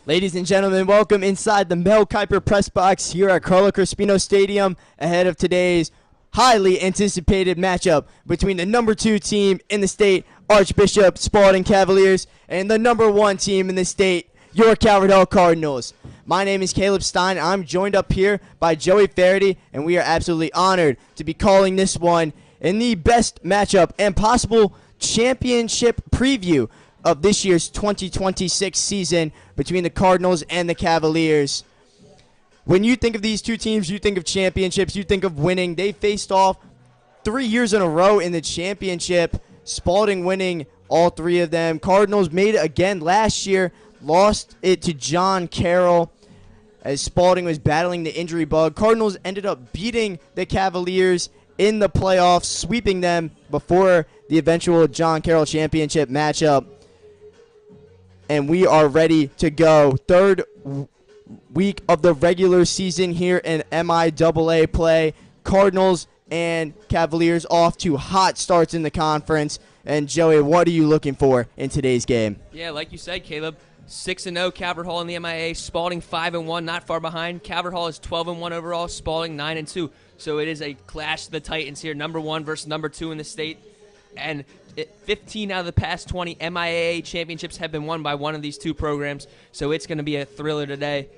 Ladies and gentlemen, welcome inside the Mel Kiper press box here at Carlo Crispino Stadium ahead of today's highly anticipated matchup between the number 2 team in the state, Archbishop Spalding Cavaliers, and the number 1 team in the state, your Calvert Cardinals. My name is Caleb Stein. I'm joined up here by Joey Faraday, and we are absolutely honored to be calling this one in the best matchup and possible championship preview of this year's 2026 season between the Cardinals and the Cavaliers. When you think of these two teams, you think of championships, you think of winning. They faced off 3 years in a row in the championship, Spalding winning all 3 of them. Cardinals made it again last year, lost it to John Carroll as Spalding was battling the injury bug. Cardinals ended up beating the Cavaliers in the playoffs, sweeping them before the eventual John Carroll championship matchup. And we are ready to go. Third week of the regular season here in MIAA play. Cardinals and Cavaliers off to hot starts in the conference. And Joey, what are you looking for in today's game? Yeah, like you said, Caleb, 6-0 Calvert Hall in the MIA. Spalding 5-1, not far behind. Calvert Hall is 12-1 overall. Spalding 9-2. So it is a clash of the Titans here, number 1 versus number 2 in the state. And 15 out of the past 20 MIAA championships have been won by one of these two programs, so it's going to be a thriller today.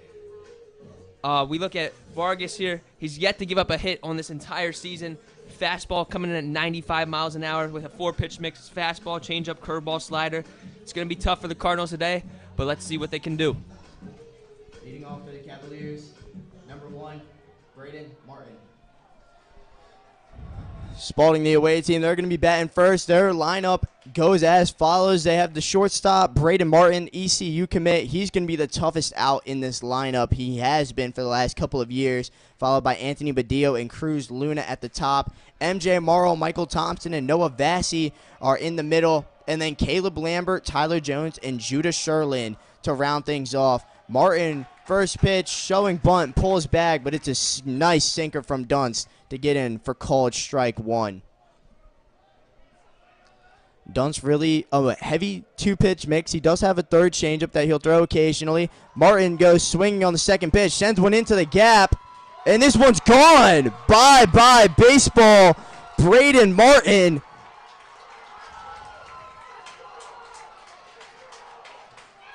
We look at Vargas here. He's yet to give up a hit on this entire season. Fastball coming in at 95 miles an hour with a 4-pitch mix. Fastball, changeup, curveball, slider. It's going to be tough for the Cardinals today, but let's see what they can do. Leading off for the Cavaliers, number 1, Braden Martin. Spalding, the away team, they're going to be batting first. Their lineup goes as follows. They have the shortstop, Braden Martin, ECU commit. He's going to be the toughest out in this lineup. He has been for the last couple of years, followed by Anthony Badillo and Cruz Luna at the top. MJ Morrow, Michael Thompson, and Noah Vassie are in the middle. And then Caleb Lambert, Tyler Jones, and Judah Sherlin to round things off. Martin, first pitch, showing bunt, pulls back, but it's a nice sinker from Dunst to get in for called strike 1. Dunst really a heavy 2-pitch mix. He does have a third changeup that he'll throw occasionally. Martin goes swinging on the second pitch, sends one into the gap, and this one's gone. Bye-bye baseball. Braden Martin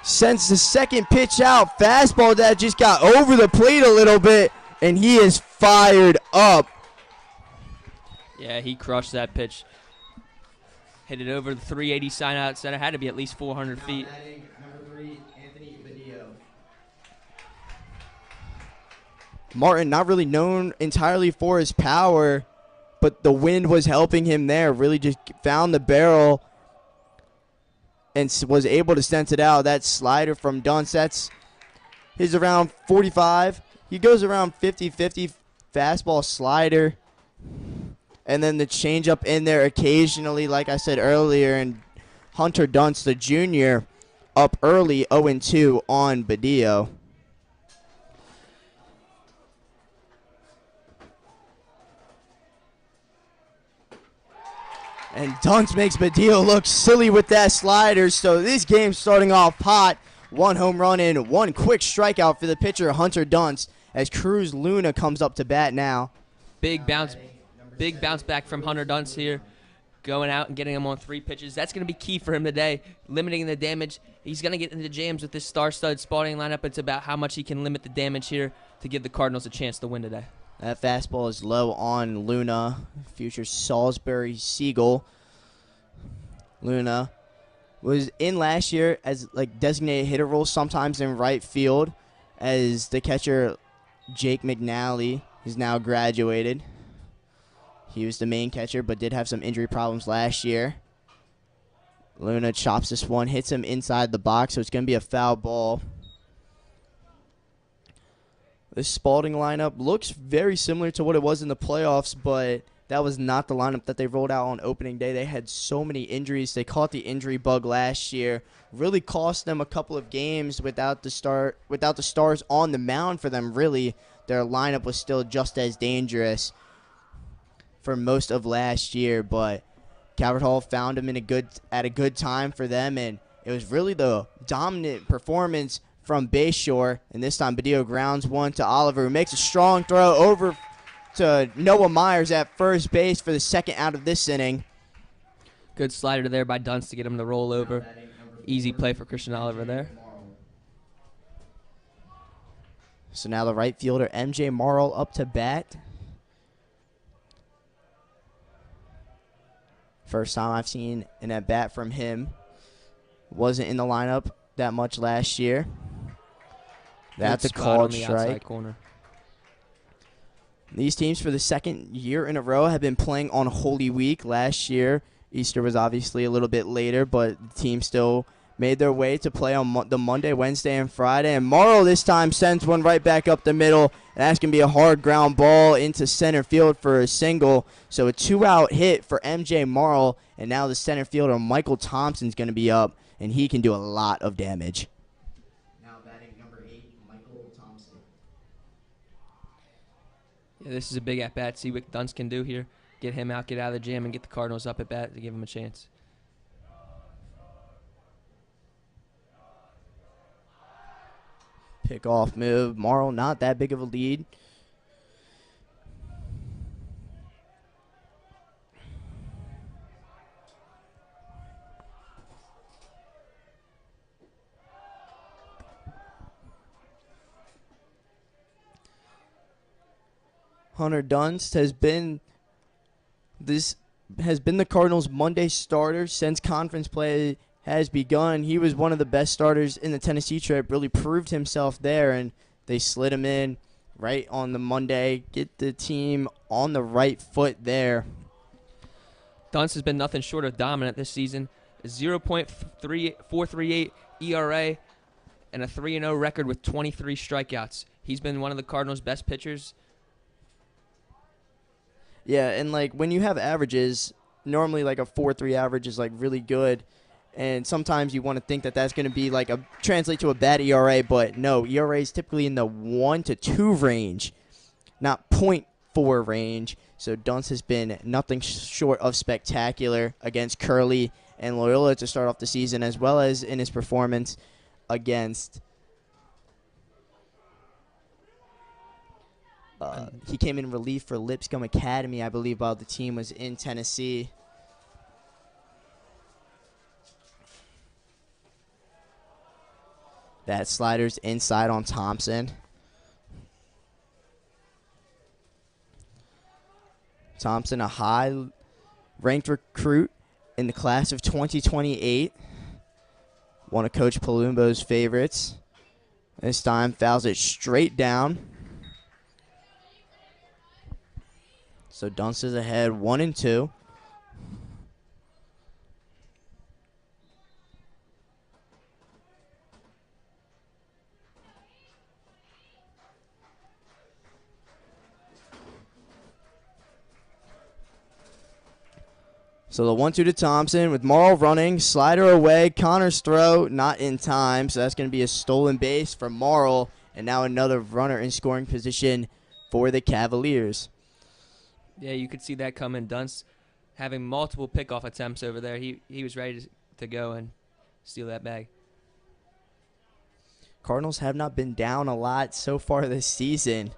sends the second pitch out. Fastball that just got over the plate a little bit, and he is fired up. Yeah, he crushed that pitch. Hit it over the 380 sign out center. Had to be at least 400 feet. Number 3, Anthony Badillo. Martin, not really known entirely for his power, but the wind was helping him there. Really just found the barrel and was able to sense it out. That slider from Dunst, that's his around 45. He goes around 50-50 fastball slider. And then the changeup in there occasionally, like I said earlier. And Hunter Dunst, the junior, up early 0-2 on Badillo. And Dunst makes Badillo look silly with that slider. So this game's starting off hot. 1 home run and 1 quick strikeout for the pitcher, Hunter Dunst, as Cruz Luna comes up to bat now. Big bounce back from Hunter Dunst here, going out and getting him on 3 pitches. That's going to be key for him today, limiting the damage. He's going to get into jams with this star-stud Spalding lineup. It's about how much he can limit the damage here to give the Cardinals a chance to win today. That fastball is low on Luna, future Salisbury Seagull. Luna was in last year as like designated hitter role, sometimes in right field, as the catcher Jake McNally is now graduated. He was the main catcher, but did have some injury problems last year. Luna chops this one, hits him inside the box, so it's going to be a foul ball. This Spalding lineup looks very similar to what it was in the playoffs, but that was not the lineup that they rolled out on opening day. They had so many injuries. They caught the injury bug last year. Really cost them a couple of games without the stars on the mound for them, really. Their lineup was still just as dangerous for most of last year, but Calvert Hall found him at a good time for them, and it was really the dominant performance from Bayshore. And this time Badillo grounds one to Oliver, who makes a strong throw over to Noah Myers at first base for the second out of this inning. Good slider there by Dunce to get him to roll over. Easy play for Christian Oliver there. So now the right fielder, MJ Morrill, up to bat. First time I've seen an at-bat from him. Wasn't in the lineup that much last year. That's a called strike. Corner. These teams for the second year in a row have been playing on Holy Week. Last year, Easter was obviously a little bit later, but the team still made their way to play on the Monday, Wednesday, and Friday. And Morrow this time sends one right back up the middle. And that's going to be a hard ground ball into center field for a single. So a 2-out hit for MJ Morrow. And now the center fielder, Michael Thompson's going to be up, and he can do a lot of damage. Now batting number 8, Michael Thompson. Yeah, this is a big at-bat. See what Dunce can do here. Get him out, get out of the jam, and get the Cardinals up at bat to give him a chance. Pick-off move. Morrow not that big of a lead. Hunter Dunst has been the Cardinals' Monday starter since conference play has begun. He was one of the best starters in the Tennessee trip, really proved himself there, and they slid him in right on the Monday, get the team on the right foot there. Dunce has been nothing short of dominant this season. 0.438 ERA and a 3-0 record with 23 strikeouts. He's been one of the Cardinals' best pitchers. Yeah, and like when you have averages, normally like a 4.3 average is like really good. And sometimes you want to think that that's going to be like translate to a bad ERA, but no, ERA is typically in the 1 to 2 range, not 0.4 range. So Dunce has been nothing short of spectacular against Curley and Loyola to start off the season, as well as in his performance against. He came in relief for Lipscomb Academy, I believe, while the team was in Tennessee. That slider's inside on Thompson. Thompson, a high-ranked recruit in the class of 2028. One of Coach Palumbo's favorites. This time fouls it straight down. So Dunce is ahead 1-2. So the 1-2 to Thompson with Morrill running, slider away, Connor's throw not in time, so that's going to be a stolen base for Morrill, and now another runner in scoring position for the Cavaliers. Yeah, you could see that coming. Dunce having multiple pickoff attempts over there. He was ready to go and steal that bag. Cardinals have not been down a lot so far this season.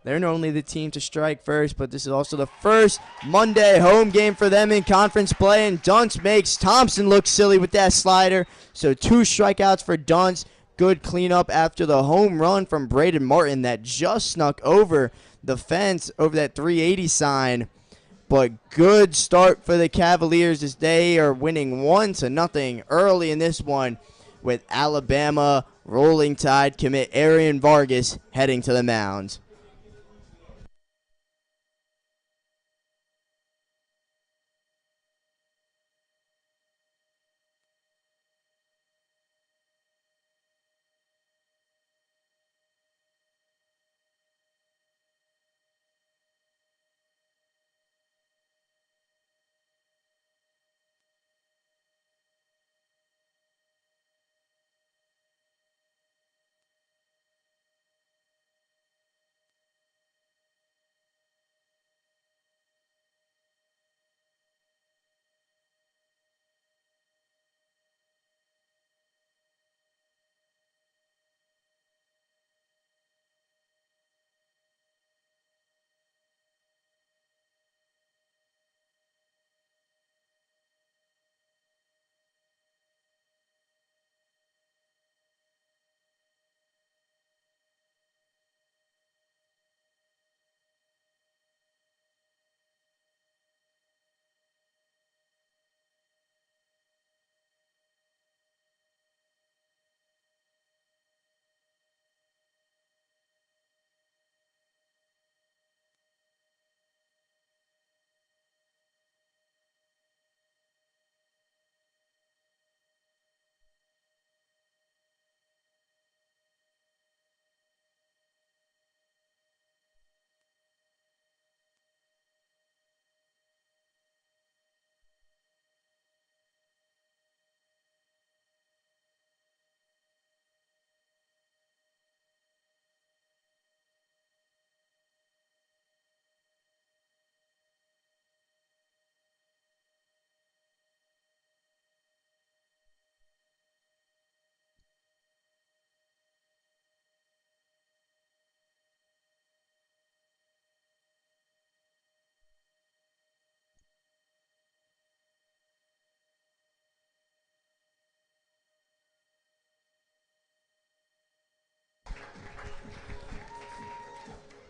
They're normally the team to strike first, but this is also the first Monday home game for them in conference play, and Dunce makes Thompson look silly with that slider. So 2 strikeouts for Dunce. Good cleanup after the home run from Braden Martin that just snuck over the fence over that 380 sign. But good start for the Cavaliers as they are winning 1-0 early in this one with Alabama Rolling Tide commit Arian Vargas heading to the mound.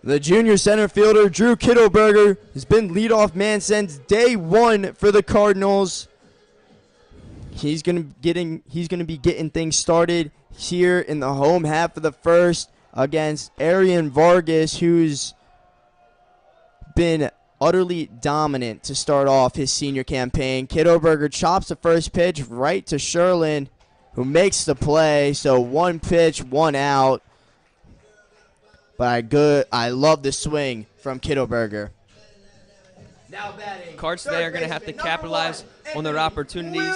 The junior center fielder, Drew Kittleberger, has been leadoff man since day one for the Cardinals. He's gonna be getting things started here in the home half of the first against Arian Vargas, who's been utterly dominant to start off his senior campaign. Kittleberger chops the first pitch right to Sherlin, who makes the play. So 1 pitch, 1 out. But I love the swing from Kittleberger. Cards today are going to have to capitalize on their opportunities.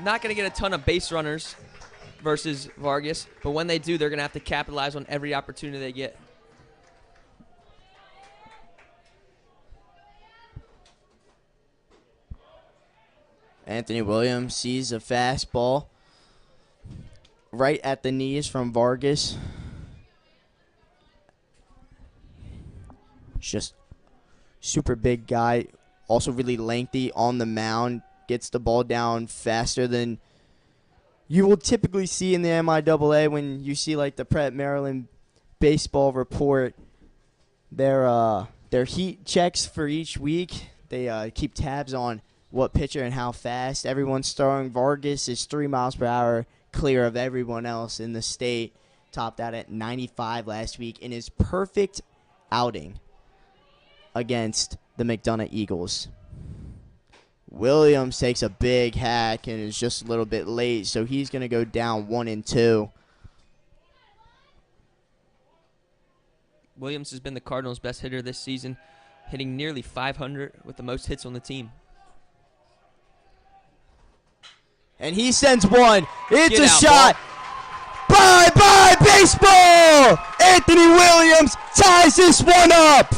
Not going to get a ton of base runners versus Vargas, but when they do, they're going to have to capitalize on every opportunity they get. Anthony Williams sees a fastball right at the knees from Vargas. Just super big guy, also really lengthy on the mound, gets the ball down faster than you will typically see in the MIAA when you see like the Pratt Maryland baseball report. Their heat checks for each week. They keep tabs on what pitcher and how fast everyone's throwing. Vargas is 3 miles per hour clear of everyone else in the state. Topped out at 95 last week in his perfect outing against the McDonough Eagles. Williams takes a big hack and is just a little bit late, so he's going to go down 1-2. Williams has been the Cardinals' best hitter this season, hitting nearly 500 with the most hits on the team. And he sends one. It's Get a out, shot. Bye-bye, baseball! Anthony Williams ties this one up.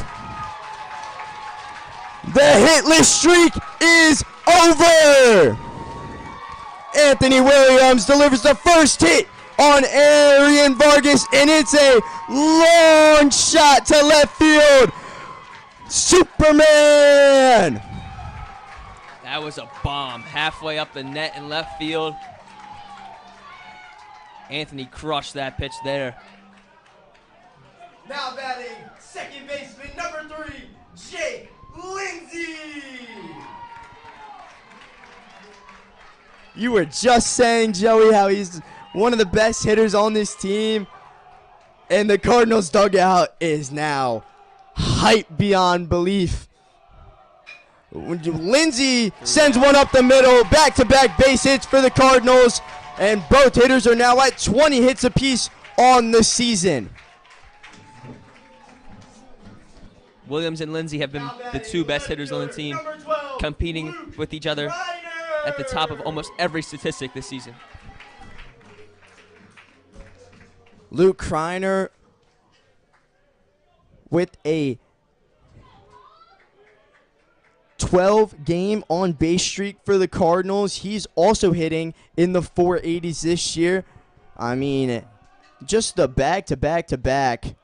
The hitless streak is over. Anthony Williams delivers the first hit on Arian Vargas, and it's a long shot to left field. Superman! That was a bomb halfway up the net in left field. Anthony crushed that pitch there. Now batting, second baseman, number 3, Jake Lindsay. You were just saying, Joey, how he's one of the best hitters on this team. And the Cardinals dugout is now hype beyond belief. Lindsay sends one up the middle, back-to-back base hits for the Cardinals, and both hitters are now at 20 hits apiece on the season. Williams and Lindsay have been the 2 best hitters on the team, competing with each other at the top of almost every statistic this season. Luke Kreiner with a 12-game on-base streak for the Cardinals. He's also hitting in the 480s this year. I mean, just the back-to-back-to-back.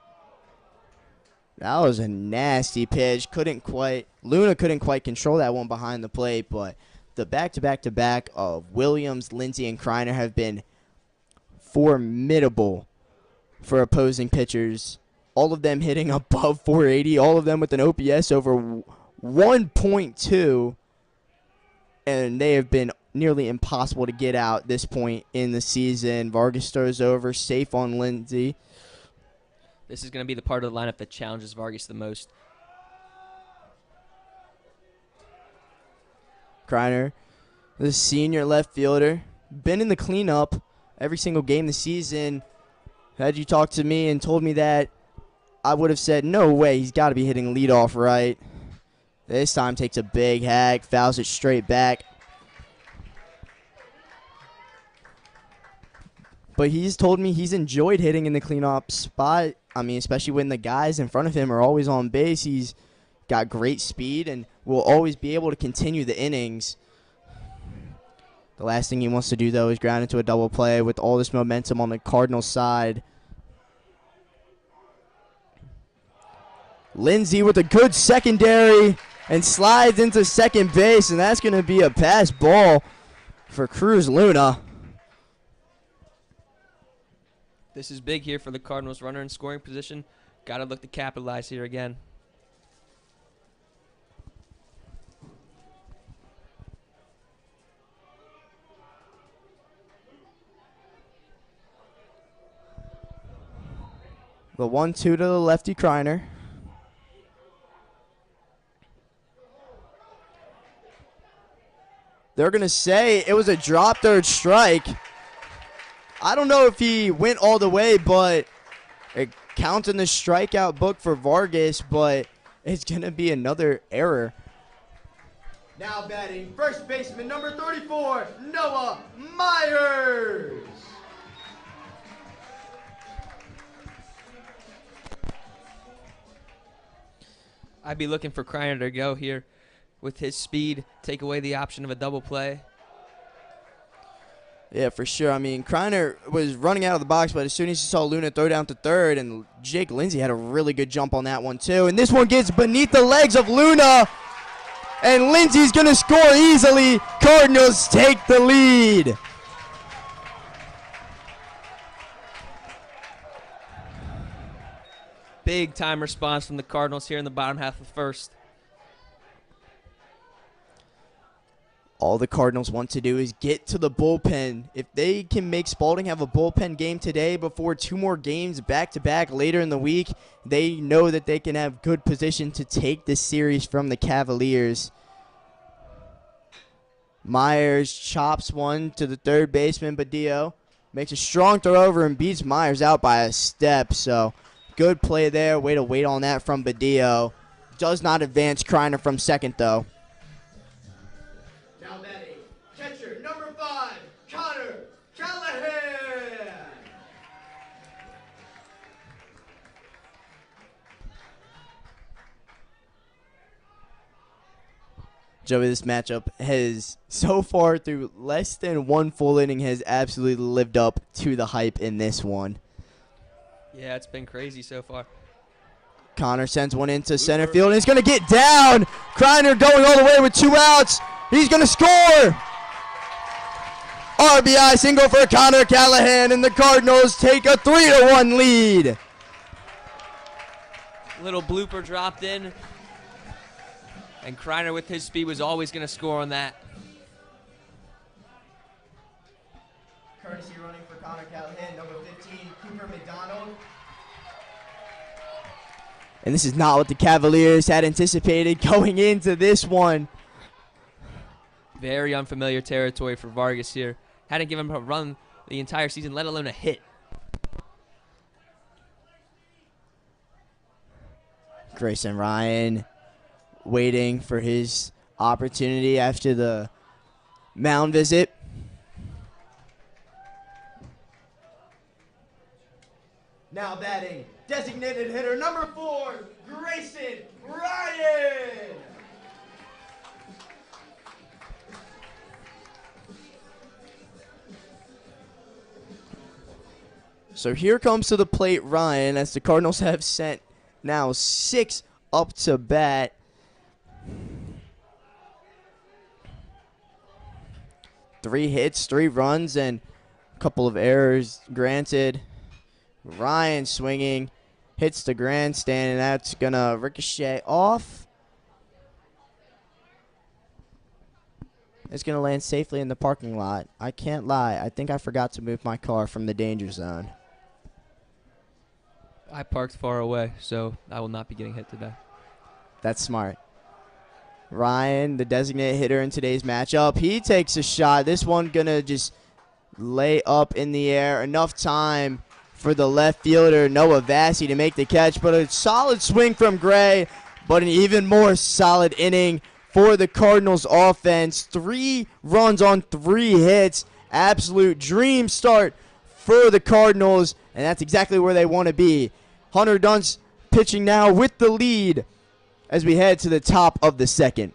That was a nasty pitch. Luna couldn't quite control that one behind the plate, but the back-to-back-to-back of Williams, Lindsay, and Kreiner have been formidable for opposing pitchers. All of them hitting above 480, all of them with an OPS over 1.2, and they have been nearly impossible to get out this point in the season. Vargas throws over, safe on Lindsay. This is going to be the part of the lineup that challenges Vargas the most. Kreiner, the senior left fielder, been in the cleanup every single game this season. Had you talked to me and told me that, I would have said, no way, he's got to be hitting leadoff right. This time takes a big hack, fouls it straight back. But he's told me he's enjoyed hitting in the cleanup spot. I mean, especially when the guys in front of him are always on base. He's got great speed and will always be able to continue the innings. The last thing he wants to do, though, is ground into a double play with all this momentum on the Cardinals side. Lindsay with a good secondary and slides into second base, and that's going to be a pass ball for Cruz Luna. This is big here for the Cardinals. Runner in scoring position. Got to look to capitalize here again. The 1-2 to the lefty Kreiner. They're going to say it was a drop third strike. I don't know if he went all the way, but it counts in the strikeout book for Vargas, but it's going to be another error. Now batting first baseman number 34, Noah Myers. I'd be looking for Kreiner to go here with his speed, take away the option of a double play. Yeah, for sure. I mean, Kreiner was running out of the box, but as soon as he saw Luna throw down to third, and Jake Lindsay had a really good jump on that one, too. And this one gets beneath the legs of Luna, and Lindsay's going to score easily. Cardinals take the lead. Big time response from the Cardinals here in the bottom half of the first. All the Cardinals want to do is get to the bullpen. If they can make Spalding have a bullpen game today before 2 more games back-to-back later in the week, they know that they can have good position to take this series from the Cavaliers. Myers chops one to the third baseman, Badillo. Makes a strong throw over and beats Myers out by a step. So good play there. Way to wait on that from Badillo. Does not advance Kreiner from second, though. Now batting, catcher number 5, Connor Callahan. Joey, this matchup has, so far through less than 1 full inning, has absolutely lived up to the hype in this one. Yeah, it's been crazy so far. Connor sends one into center field, and he's going to get down. Kreiner going all the way with 2 outs. He's going to score. RBI single for Connor Callahan, and the Cardinals take a 3-1 lead. Little blooper dropped in. And Kreiner with his speed was always going to score on that. Courtesy running for Connor Callahan, number 15, Cooper McDonald. And this is not what the Cavaliers had anticipated going into this one. Very unfamiliar territory for Vargas here. Hadn't given him a run the entire season, let alone a hit. Grayson Ryan waiting for his opportunity after the mound visit. Now batting, designated hitter number 4, Grayson Ryan. So here comes to the plate Ryan, as the Cardinals have sent now 6 up to bat. Three hits, 3 runs, and a couple of errors granted. Ryan swinging, hits the grandstand, and that's going to ricochet off. It's going to land safely in the parking lot. I can't lie. I think I forgot to move my car from the danger zone. I parked far away, so I will not be getting hit today. That's smart. Ryan, the designated hitter in today's matchup, he takes a shot. This one going to just lay up in the air. Enough time for the left fielder, Noah Varsity, to make the catch. But a solid swing from Gray, but an even more solid inning for the Cardinals offense. 3 runs on 3 hits. Absolute dream start for the Cardinals, and that's exactly where they want to be. Hunter Dunst pitching now with the lead as we head to the top of the second.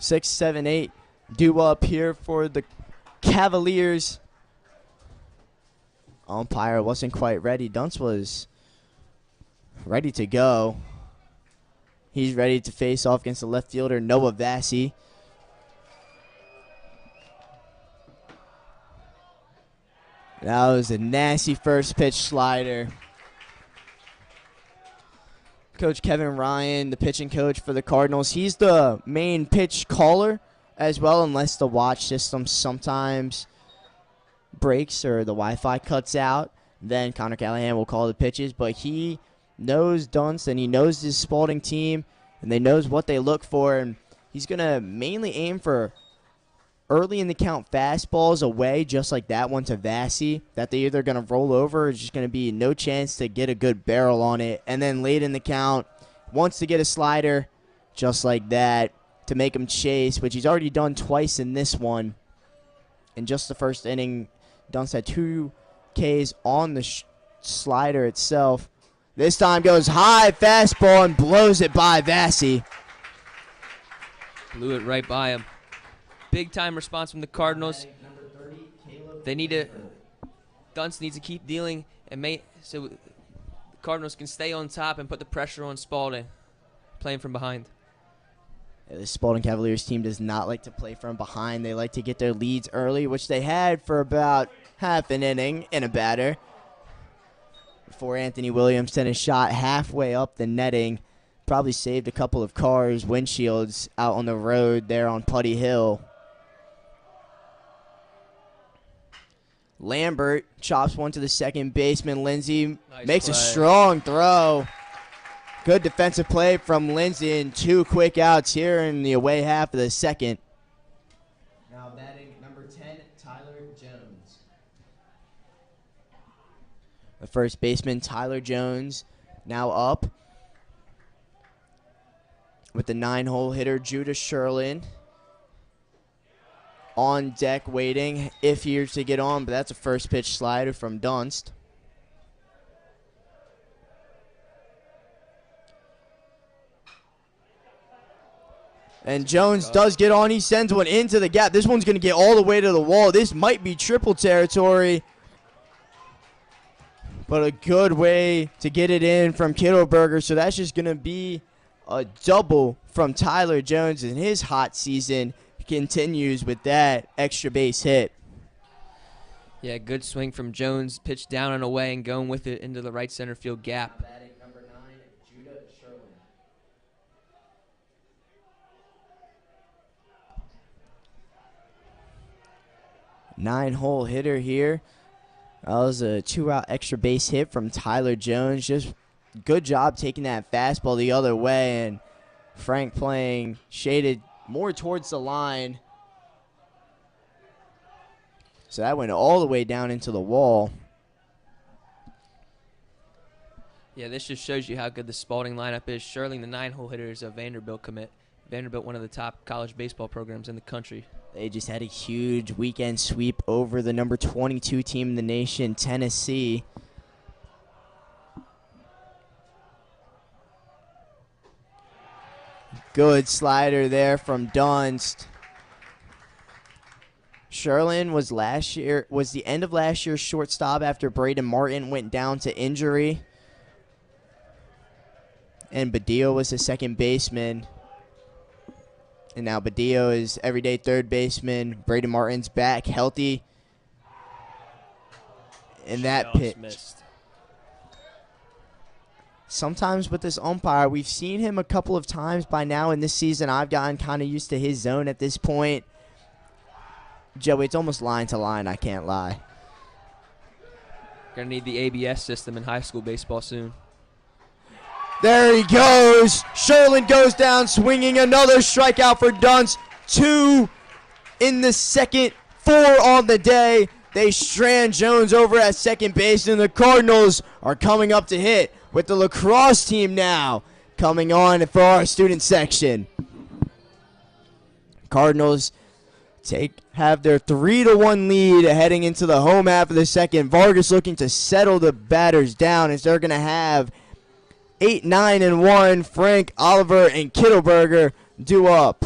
6, 7, 8 due up here for the Cavaliers. Umpire wasn't quite ready. Dunst was ready to go. He's ready to face off against the left fielder, Noah Vassy. That was a nasty first pitch slider. Coach Kevin Ryan, the pitching coach for the Cardinals, he's the main pitch caller as well, unless the watch system sometimes breaks or the Wi-Fi cuts out. Then Connor Callahan will call the pitches, but he knows Dunst and he knows his Spalding team, and they knows what they look for, and he's going to mainly aim for early in the count fastballs away, just like that one to Vassy, that they're either going to roll over or just going to be no chance to get a good barrel on it. And then late in the count, wants to get a slider just like that to make him chase, which he's already done twice in this one. In just the first inning, Dunst had 2 Ks on the slider itself. This time goes high fastball and blows it by Vassy. Blew it right by him. Big time response from the Cardinals. They need to. Dunst needs to keep dealing and so the Cardinals can stay on top and put the pressure on Spalding, playing from behind. Yeah, the Spalding Cavaliers team does not like to play from behind. They like to get their leads early, which they had for about half an inning in a batter before Anthony Williams sent a shot halfway up the netting. Probably saved a couple of cars' windshields out on the road there on Putty Hill. Lambert chops one to the second baseman. Lindsey makes a strong throw. Good defensive play from Lindsey, and 2 quick outs here in the away half of the second. Now batting number 10, Tyler Jones. The first baseman, Tyler Jones, now up with the 9-hole hitter, Judah Sherlin. On deck waiting if he's to get on, but that's a first pitch slider from Dunst. And Jones does get on. He sends one into the gap. This one's going to get all the way to the wall. This might be triple territory, but a good way to get it in from Kittleberger. So that's just going to be a double from Tyler Jones in his hot season. Continues with that extra base hit. Yeah, good swing from Jones. Pitched down and away and going with it into the right center field gap. Batting number 9, Judah Sherlin. 9-hole hitter here. That was a 2-out extra base hit from Tyler Jones. Just good job taking that fastball the other way, and Frank playing shaded more towards the line. So that went all the way down into the wall. Yeah, this just shows you how good the Spalding lineup is. Sherling, the 9-hole hitter, is a Vanderbilt commit. Vanderbilt, one of the top college baseball programs in the country. They just had a huge weekend sweep over the number 22 team in the nation, Tennessee. Good slider there from Dunst. Sherlin was the end of last year's shortstop after Braden Martin went down to injury. And Badillo was the second baseman. And now Badillo is everyday third baseman. Braden Martin's back, healthy. And that pitch. Missed. Sometimes with this umpire, we've seen him a couple of times by now in this season. I've gotten kind of used to his zone at this point. Joey, it's almost line to line, I can't lie. Gonna need the ABS system in high school baseball soon. There he goes. Sherlin goes down swinging. Another strikeout for Dunst. 2 in the second, 4 on the day. They strand Jones over at second base, and the Cardinals are coming up to hit with the lacrosse team now coming on for our student section. Cardinals have their 3-1 lead heading into the home half of the second. Vargas looking to settle the batters down as they're going to have 8, 9, and 1. Frank, Oliver, and Kittleberger due up.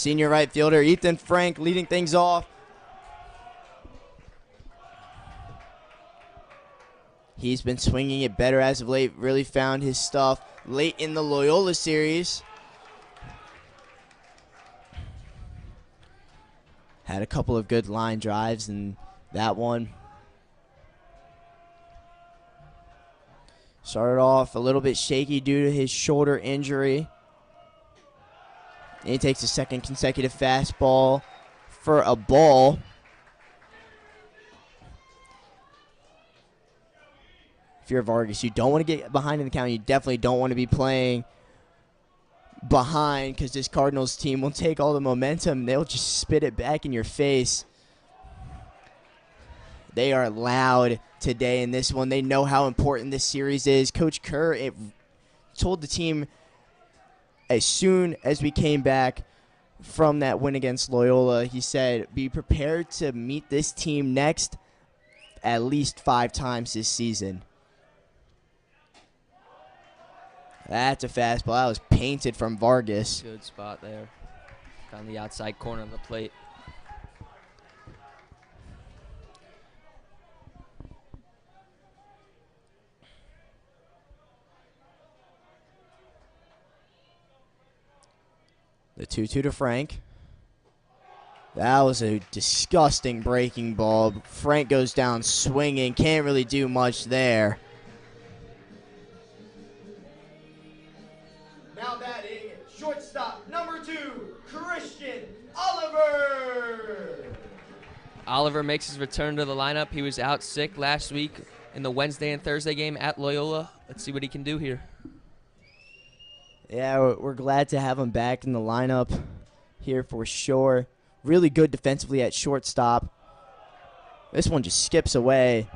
Senior right fielder Ethan Frank leading things off. He's been swinging it better as of late. Really found his stuff late in the Loyola series. Had a couple of good line drives in that one. Started off a little bit shaky due to his shoulder injury. And he takes a second consecutive fastball for a ball. If you're Vargas, you don't want to get behind in the count. You definitely don't want to be playing behind because this Cardinals team will take all the momentum. They'll just spit it back in your face. They are loud today in this one. They know how important this series is. Coach Kerr told the team as soon as we came back from that win against Loyola, he said, be prepared to meet this team next at least 5 times this season. That's a fastball. That was painted from Vargas. Good spot there. Found the outside corner of the plate. The 2-2 to Frank. That was a disgusting breaking ball. Frank goes down swinging. Can't really do much there. Now batting, shortstop, number 2, Christian Oliver. Oliver makes his return to the lineup. He was out sick last week in the Wednesday and Thursday game at Loyola. Let's see what he can do here. Yeah, we're glad to have him back in the lineup here for sure. Really good defensively at shortstop. This one just skips away.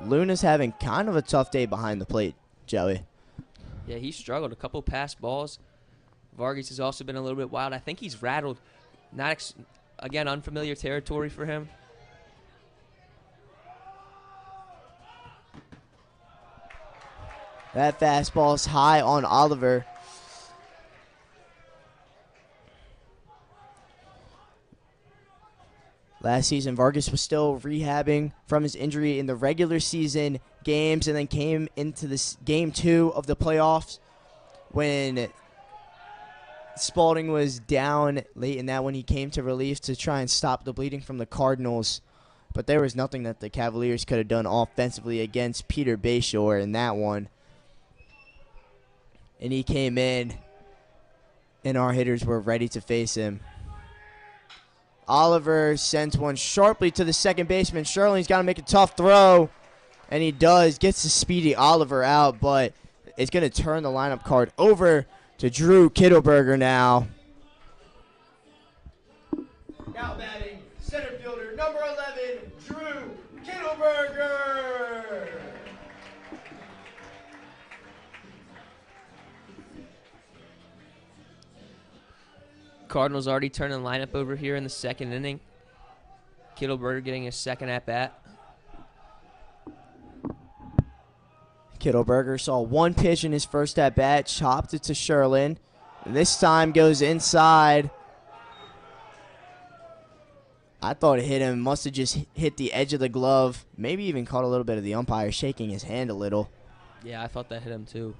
Luna's having kind of a tough day behind the plate, Joey. Yeah, he struggled. A couple passed balls. Vargas has also been a little bit wild. I think he's rattled. Again, unfamiliar territory for him. That fastball's high on Oliver. Last season, Vargas was still rehabbing from his injury in the regular season games and then came into this game 2 of the playoffs when Spalding was down late in that one. He came to relief to try and stop the bleeding from the Cardinals. But there was nothing that the Cavaliers could have done offensively against Peter Bayshore in that one. And he came in, and our hitters were ready to face him. Oliver sends one sharply to the second baseman. Sherling's got to make a tough throw, and he does. Gets the speedy Oliver out, but it's going to turn the lineup card over to Drew Kittleberger now. Now batting, center fielder, number 11, Drew Kittleberger. Cardinals already turning the lineup over here in the second inning. Kittleberger getting his second at-bat. Kittleberger saw one pitch in his first at-bat, chopped it to Sherlin. This time goes inside. I thought it hit him. Must have just hit the edge of the glove. Maybe even caught a little bit of the umpire shaking his hand a little. Yeah, I thought that hit him too.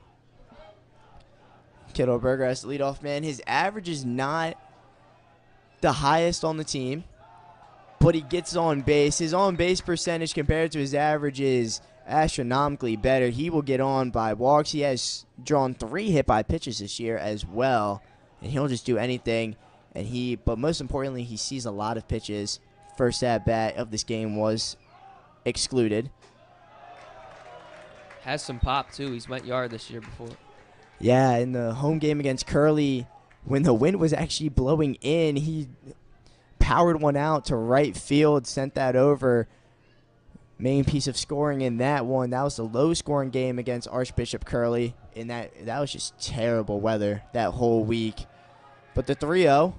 Kittleberger as the leadoff man. His average is not the highest on the team, but he gets on base. His on-base percentage compared to his average is astronomically better. He will get on by walks. He has drawn 3 hit by pitches this year as well, and he'll just do anything. But most importantly, he sees a lot of pitches. First at-bat of this game was excluded. Has some pop too. He's went yard this year before. Yeah, in the home game against Curly, when the wind was actually blowing in, he powered one out to right field, sent that over. Main piece of scoring in that one. That was the low-scoring game against Archbishop Curly. And that was just terrible weather that whole week. But the 3-0.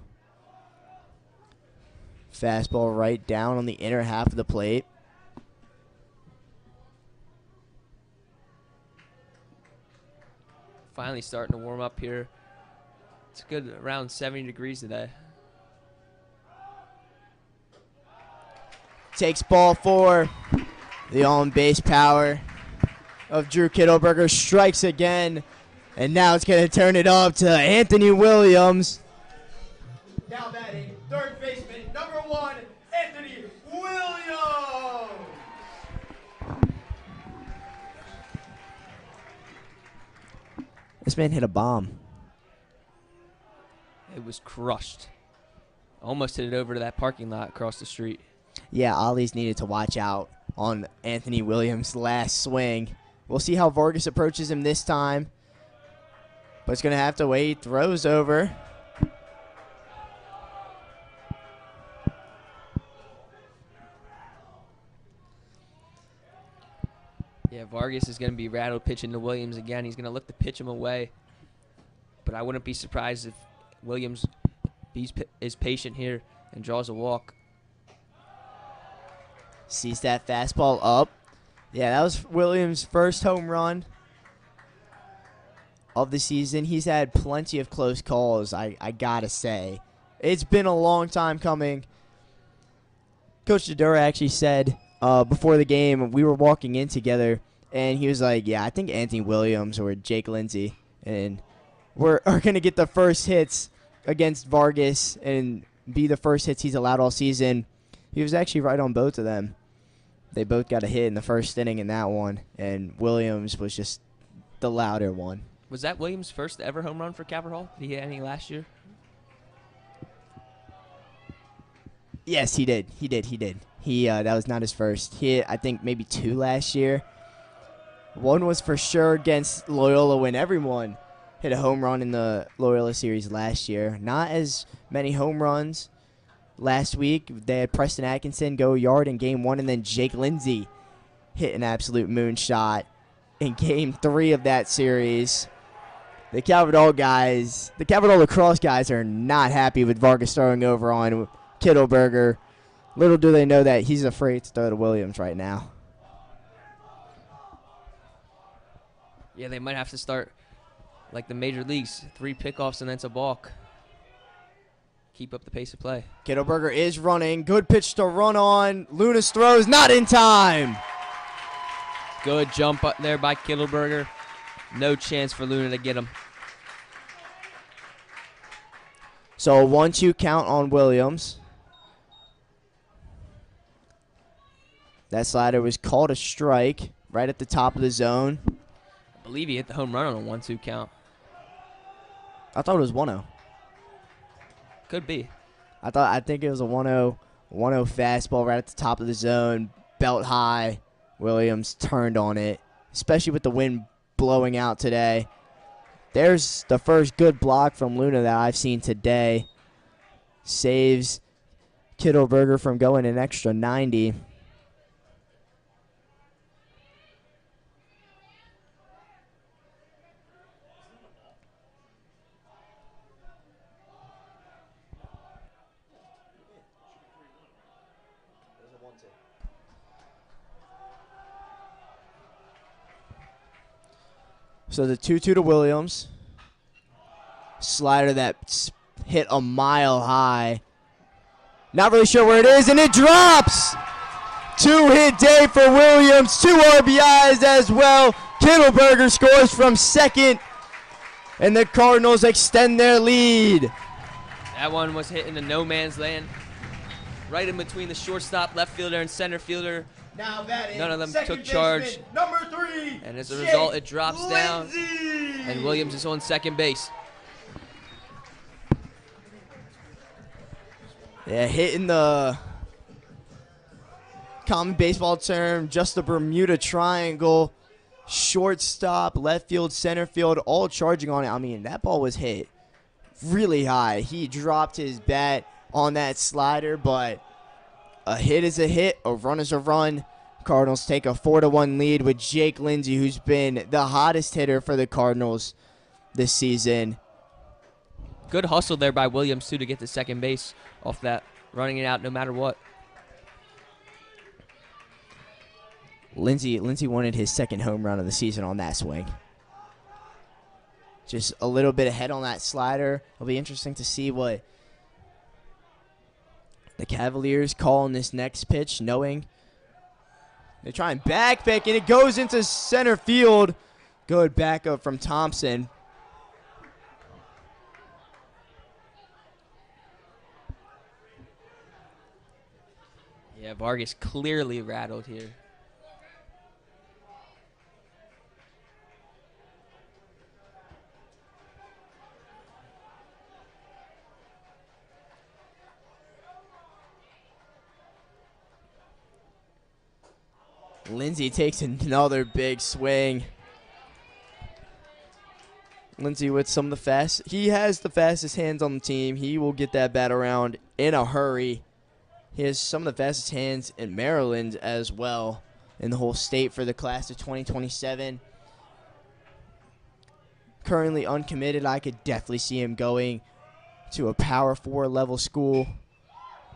Fastball right down on the inner half of the plate. Finally starting to warm up here. It's good, around 70 degrees today. Takes ball 4. The on-base power of Drew Kittleberger strikes again. And now it's going to turn it up to Anthony Williams. Now batting, third baseman, number 1, Anthony Williams. This man hit a bomb. It was crushed. Almost hit it over to that parking lot across the street. Yeah, Ollie's needed to watch out on Anthony Williams' last swing. We'll see how Vargas approaches him this time. But it's going to have to wait. Throws over. Yeah, Vargas is going to be rattled pitching to Williams again. He's going to look to pitch him away. But I wouldn't be surprised if Williams is patient here and draws a walk. Sees that fastball up. Yeah, that was Williams' first home run of the season. He's had plenty of close calls, I gotta say. It's been a long time coming. Coach Dodura actually said before the game, we were walking in together, and he was like, yeah, I think Anthony Williams or Jake Lindsey and are going to get the first hits against Vargas and be the first hits he's allowed all season. He was actually right on both of them. They both got a hit in the first inning in that one, and Williams was just the louder one. Was that Williams' first ever home run for Cabot Hall? Did he hit any last year? Yes, he did. He that was not his first. He hit, I think, maybe 2 last year. One was for sure against Loyola when everyone hit a home run in the Loyola series last year. Not as many home runs last week. They had Preston Atkinson go yard in game 1, and then Jake Lindsey hit an absolute moonshot in game 3 of that series. The Calvert Hall lacrosse guys are not happy with Vargas throwing over on Kittleberger. Little do they know that he's afraid to throw to Williams right now. Yeah, they might have to start like the major leagues. 3 pickoffs and then it's a balk. Keep up the pace of play. Kittleberger is running. Good pitch to run on. Lunas throws, not in time. Good jump up there by Kittleberger. No chance for Luna to get him. So a 1-2 count on Williams. That slider was called a strike right at the top of the zone. I believe he hit the home run on a 1-2 count. I thought it was 1-0. Could be. I think it was a 1-0 fastball right at the top of the zone, belt high. Williams turned on it, especially with the wind blowing out today. There's the first good block from Luna that I've seen today. Saves Kittleberger from going an extra 90. So the 2-2 to Williams. Slider that hit a mile high. Not really sure where it is, and it drops! 2-hit day for Williams. 2 RBIs as well. Kittleberger scores from second, and the Cardinals extend their lead. That one was hit into no man's land. Right in between the shortstop, left fielder, and center fielder. Now batting, none of them took charge. Number 3. And as a result, it drops down. And Williams is on second base. Yeah, hitting the common baseball term, just the Bermuda Triangle. Shortstop, left field, center field, all charging on it. I mean, that ball was hit really high. He dropped his bat on that slider, but a hit is a hit, a run is a run. Cardinals take a 4-1 lead with Jake Lindsey, who's been the hottest hitter for the Cardinals this season. Good hustle there by Williams, too, to get to second base off that, running it out no matter what. Lindsey wanted his second home run of the season on that swing. just a little bit ahead on that slider. It'll be interesting to see what the Cavaliers call on this next pitch, knowing they try and back pick, and it goes into center field. Good backup from Thompson. Yeah, Vargas clearly rattled here. Lindsey takes another big swing. Lindsey with some of the he has the fastest hands on the team. He will get that bat around in a hurry. He has some of the fastest hands in Maryland as well, in the whole state for the class of 2027. Currently uncommitted. I could definitely see him going to a Power 4 level school.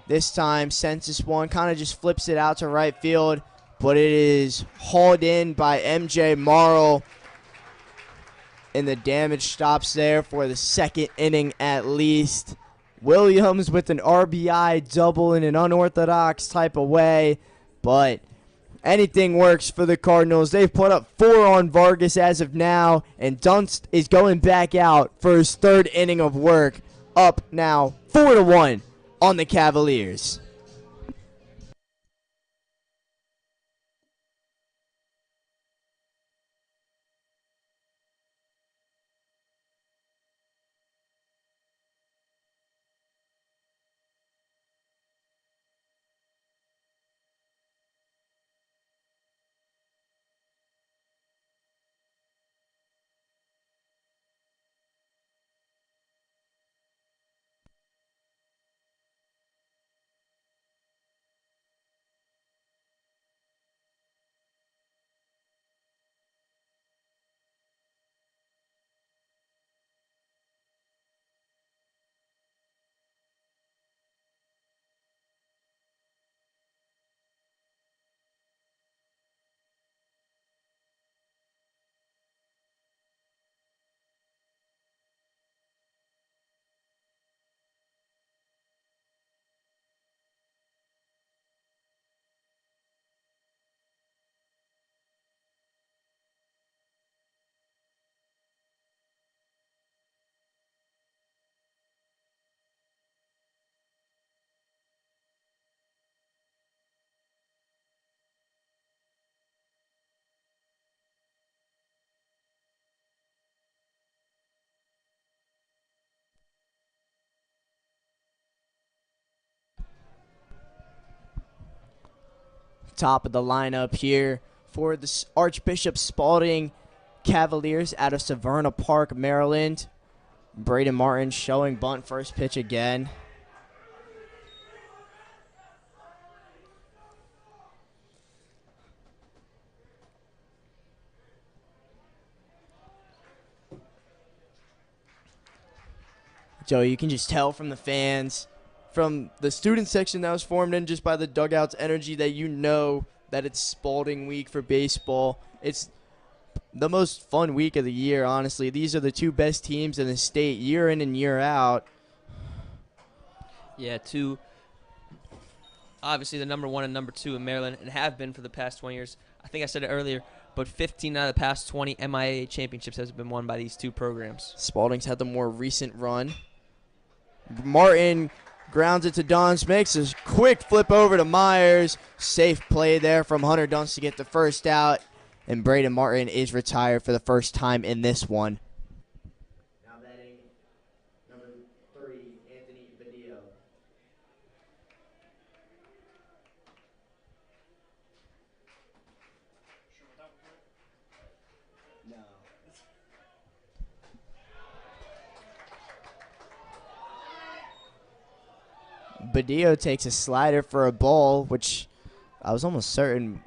This time, Census One kind of just flips it out to right field, but it is hauled in by MJ Morrow, and the damage stops there for the second inning at least. Williams with an RBI double in an unorthodox type of way, but anything works for the Cardinals. They've put up 4 on Vargas as of now, and Dunst is going back out for his third inning of work, up now 4-1 on the Cavaliers. Top of the lineup here for the Archbishop Spalding Cavaliers out of Severna Park, Maryland. Braden Martin showing bunt first pitch again. Joe, you can just tell from the fans, from the student section that was formed in just by the dugout's energy, that you know that it's Spalding week for baseball. It's the most fun week of the year, honestly. These are the 2 best teams in the state year in and year out. Yeah, obviously the number 1 and number 2 in Maryland, and have been for the past 20 years. I think I said it earlier, but 15 out of the past 20 MIAA championships has been won by these 2 programs. Spalding's had the more recent run. Martin grounds it to Dunst, makes a quick flip over to Myers. Safe play there from Hunter Dunst to get the first out, and Braden Martin is retired for the first time in this one. Now batting number 3, Anthony Badillo. No. Badillo takes a slider for a ball, which I was almost certain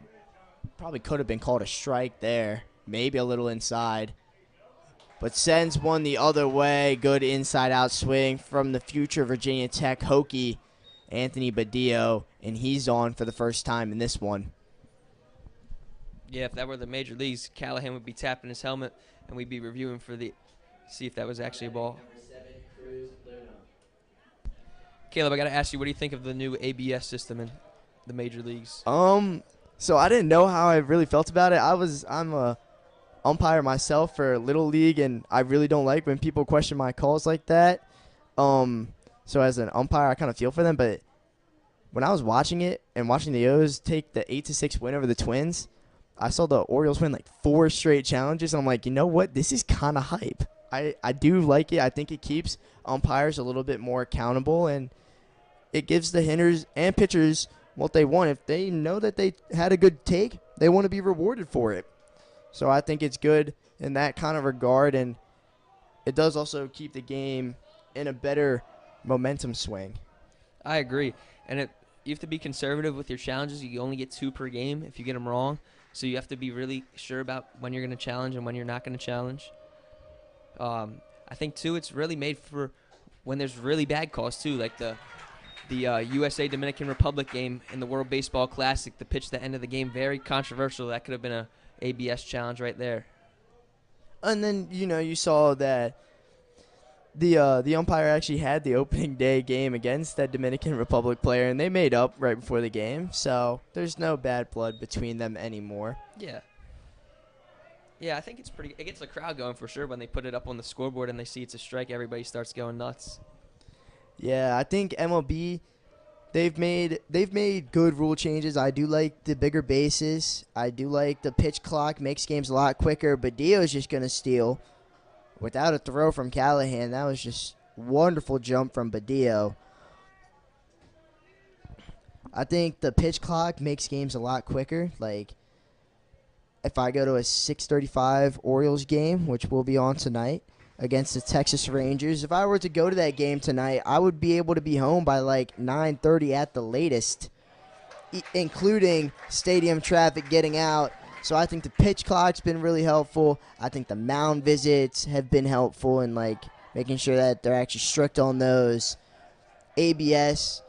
probably could have been called a strike there. Maybe a little inside. But sends one the other way. Good inside-out swing from the future Virginia Tech Hokie, Anthony Badillo, and he's on for the first time in this one. Yeah, if that were the major leagues, Callahan would be tapping his helmet, and we'd be reviewing for the See if that was actually a ball. Caleb, I got to ask you, what do you think of the new ABS system in the major leagues? So I didn't know how I really felt about it. I'm a umpire myself for Little League, and I really don't like when people question my calls like that. So as an umpire, I kind of feel for them. But when I was watching it and watching the O's take the 8-6 win over the Twins, I saw the Orioles win like 4 straight challenges. And I'm like, you know what? This is kind of hype. I do like it. I think it keeps umpires a little bit more accountable, and it gives the hitters and pitchers what they want. If they know that they had a good take, they want to be rewarded for it. So I think it's good in that kind of regard, and it does also keep the game in a better momentum swing. I agree. And you have to be conservative with your challenges. You only get 2 per game if you get them wrong. So you have to be really sure about when you're going to challenge and when you're not going to challenge. I think, too, it's really made for when there's really bad calls, too, like the USA-Dominican Republic game in the World Baseball Classic, the pitch at the end of the game, very controversial. That could have been a ABS challenge right there. And then, you saw that the umpire actually had the opening day game against that Dominican Republic player, and they made up right before the game. So there's no bad blood between them anymore. Yeah. Yeah, I think it gets the crowd going for sure when they put it up on the scoreboard and they see it's a strike. Everybody starts going nuts. Yeah, I think MLB, they've made good rule changes. I do like the bigger bases. I do like the pitch clock. Makes games a lot quicker. But Dio's just going to steal without a throw from Callahan. That was just wonderful jump from Badillo. I think the pitch clock makes games a lot quicker. Like, if I go to a 6:35 Orioles game, which we'll be on tonight, against the Texas Rangers, if I were to go to that game tonight, I would be able to be home by like 9:30 at the latest, including stadium traffic getting out. So I think the pitch clock's been really helpful. I think the mound visits have been helpful in like making sure that they're actually strict on those. ABS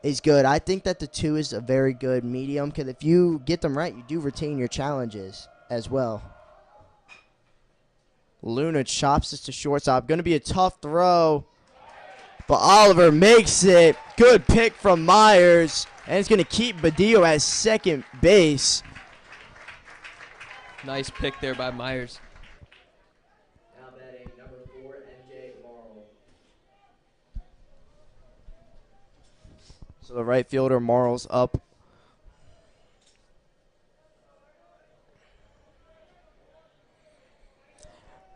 is good. I think that the 2 is a very good medium, because if you get them right, you do retain your challenges as well. Luna chops this to shortstop. Going to be a tough throw, but Oliver makes it. Good pick from Myers, and it's going to keep Badillo at second base. Nice pick there by Myers. Now batting number 4, MJ Morrill. So the right fielder, Morrill's up.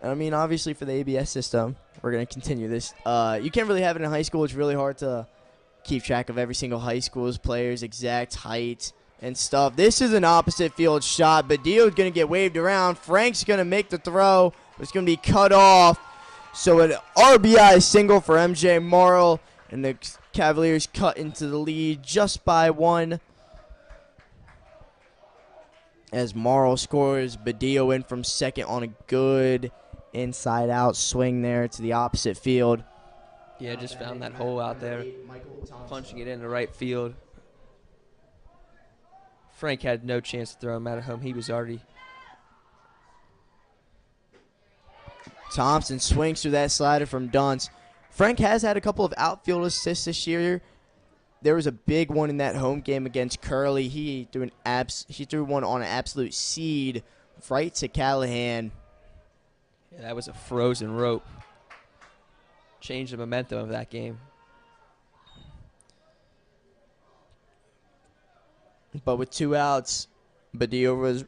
I mean, obviously for the ABS system, we're going to continue this. You can't really have it in high school. It's really hard to keep track of every single high school's players' exact height and stuff. This is an opposite field shot. Badillo's going to get waved around. Frank's going to make the throw. It's going to be cut off. So an RBI single for MJ Morrill, and the Cavaliers cut into the lead just by 1. As Morrill scores, Badillo in from second on a good inside-out swing there to the opposite field. Yeah, just found that hole out there, punching it into right field. Frank had no chance to throw him out of home. He was already. Thompson swings through that slider from Dunce. Frank has had a couple of outfield assists this year. There was a big one in that home game against Curley. He threw one on an absolute seed right to Callahan. Yeah, that was a frozen rope. Changed the momentum of that game. But with 2 outs, Badillo was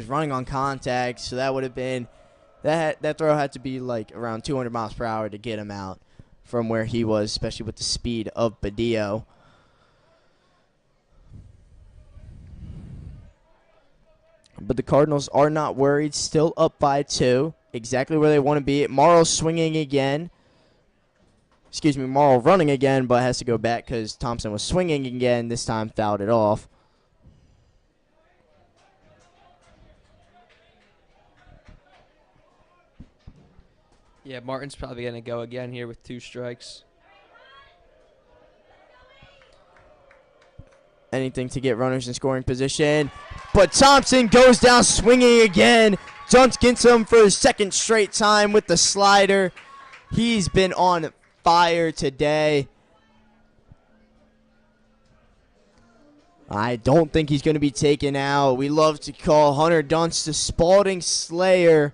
running on contact, so that would have been that throw had to be like around 200 miles per hour to get him out from where he was, especially with the speed of Badillo. But the Cardinals are not worried, still up by 2, exactly where they want to be. Morrill swinging again. Morrill running again, but has to go back because Thompson was swinging again, this time fouled it off. Yeah, Martin's probably going to go again here with 2 strikes. Anything to get runners in scoring position. But Thompson goes down swinging again. Dunst gets him for his second straight time with the slider. He's been on fire today. I don't think he's going to be taken out. We love to call Hunter Dunst the Spalding Slayer.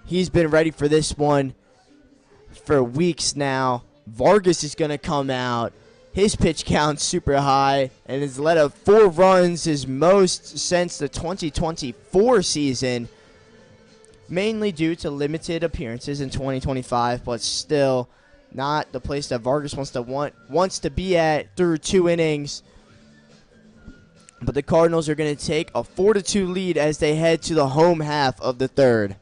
He's been ready for this one for weeks now. Vargas is going to come out. His pitch count's super high and has let up 4 runs, his most since the 2024 season, mainly due to limited appearances in 2025, but still not the place that Vargas wants to be at through 2 innings. But the Cardinals are going to take a 4-2 lead as they head to the home half of the third.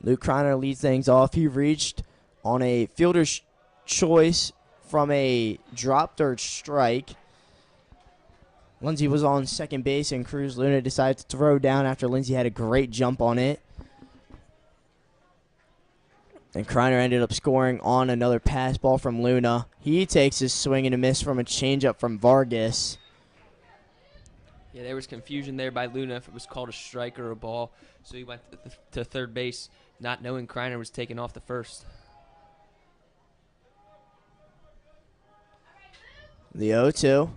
Luke Kreiner leads things off. He reached on a fielder's choice from a drop third strike. Lindsey was on second base, and Cruz Luna decided to throw down after Lindsey had a great jump on it. And Kreiner ended up scoring on another pass ball from Luna. He takes his swing and a miss from a changeup from Vargas. Yeah, there was confusion there by Luna if it was called a strike or a ball. So he went to third base, not knowing Kreiner was taking off the first. The 0-2.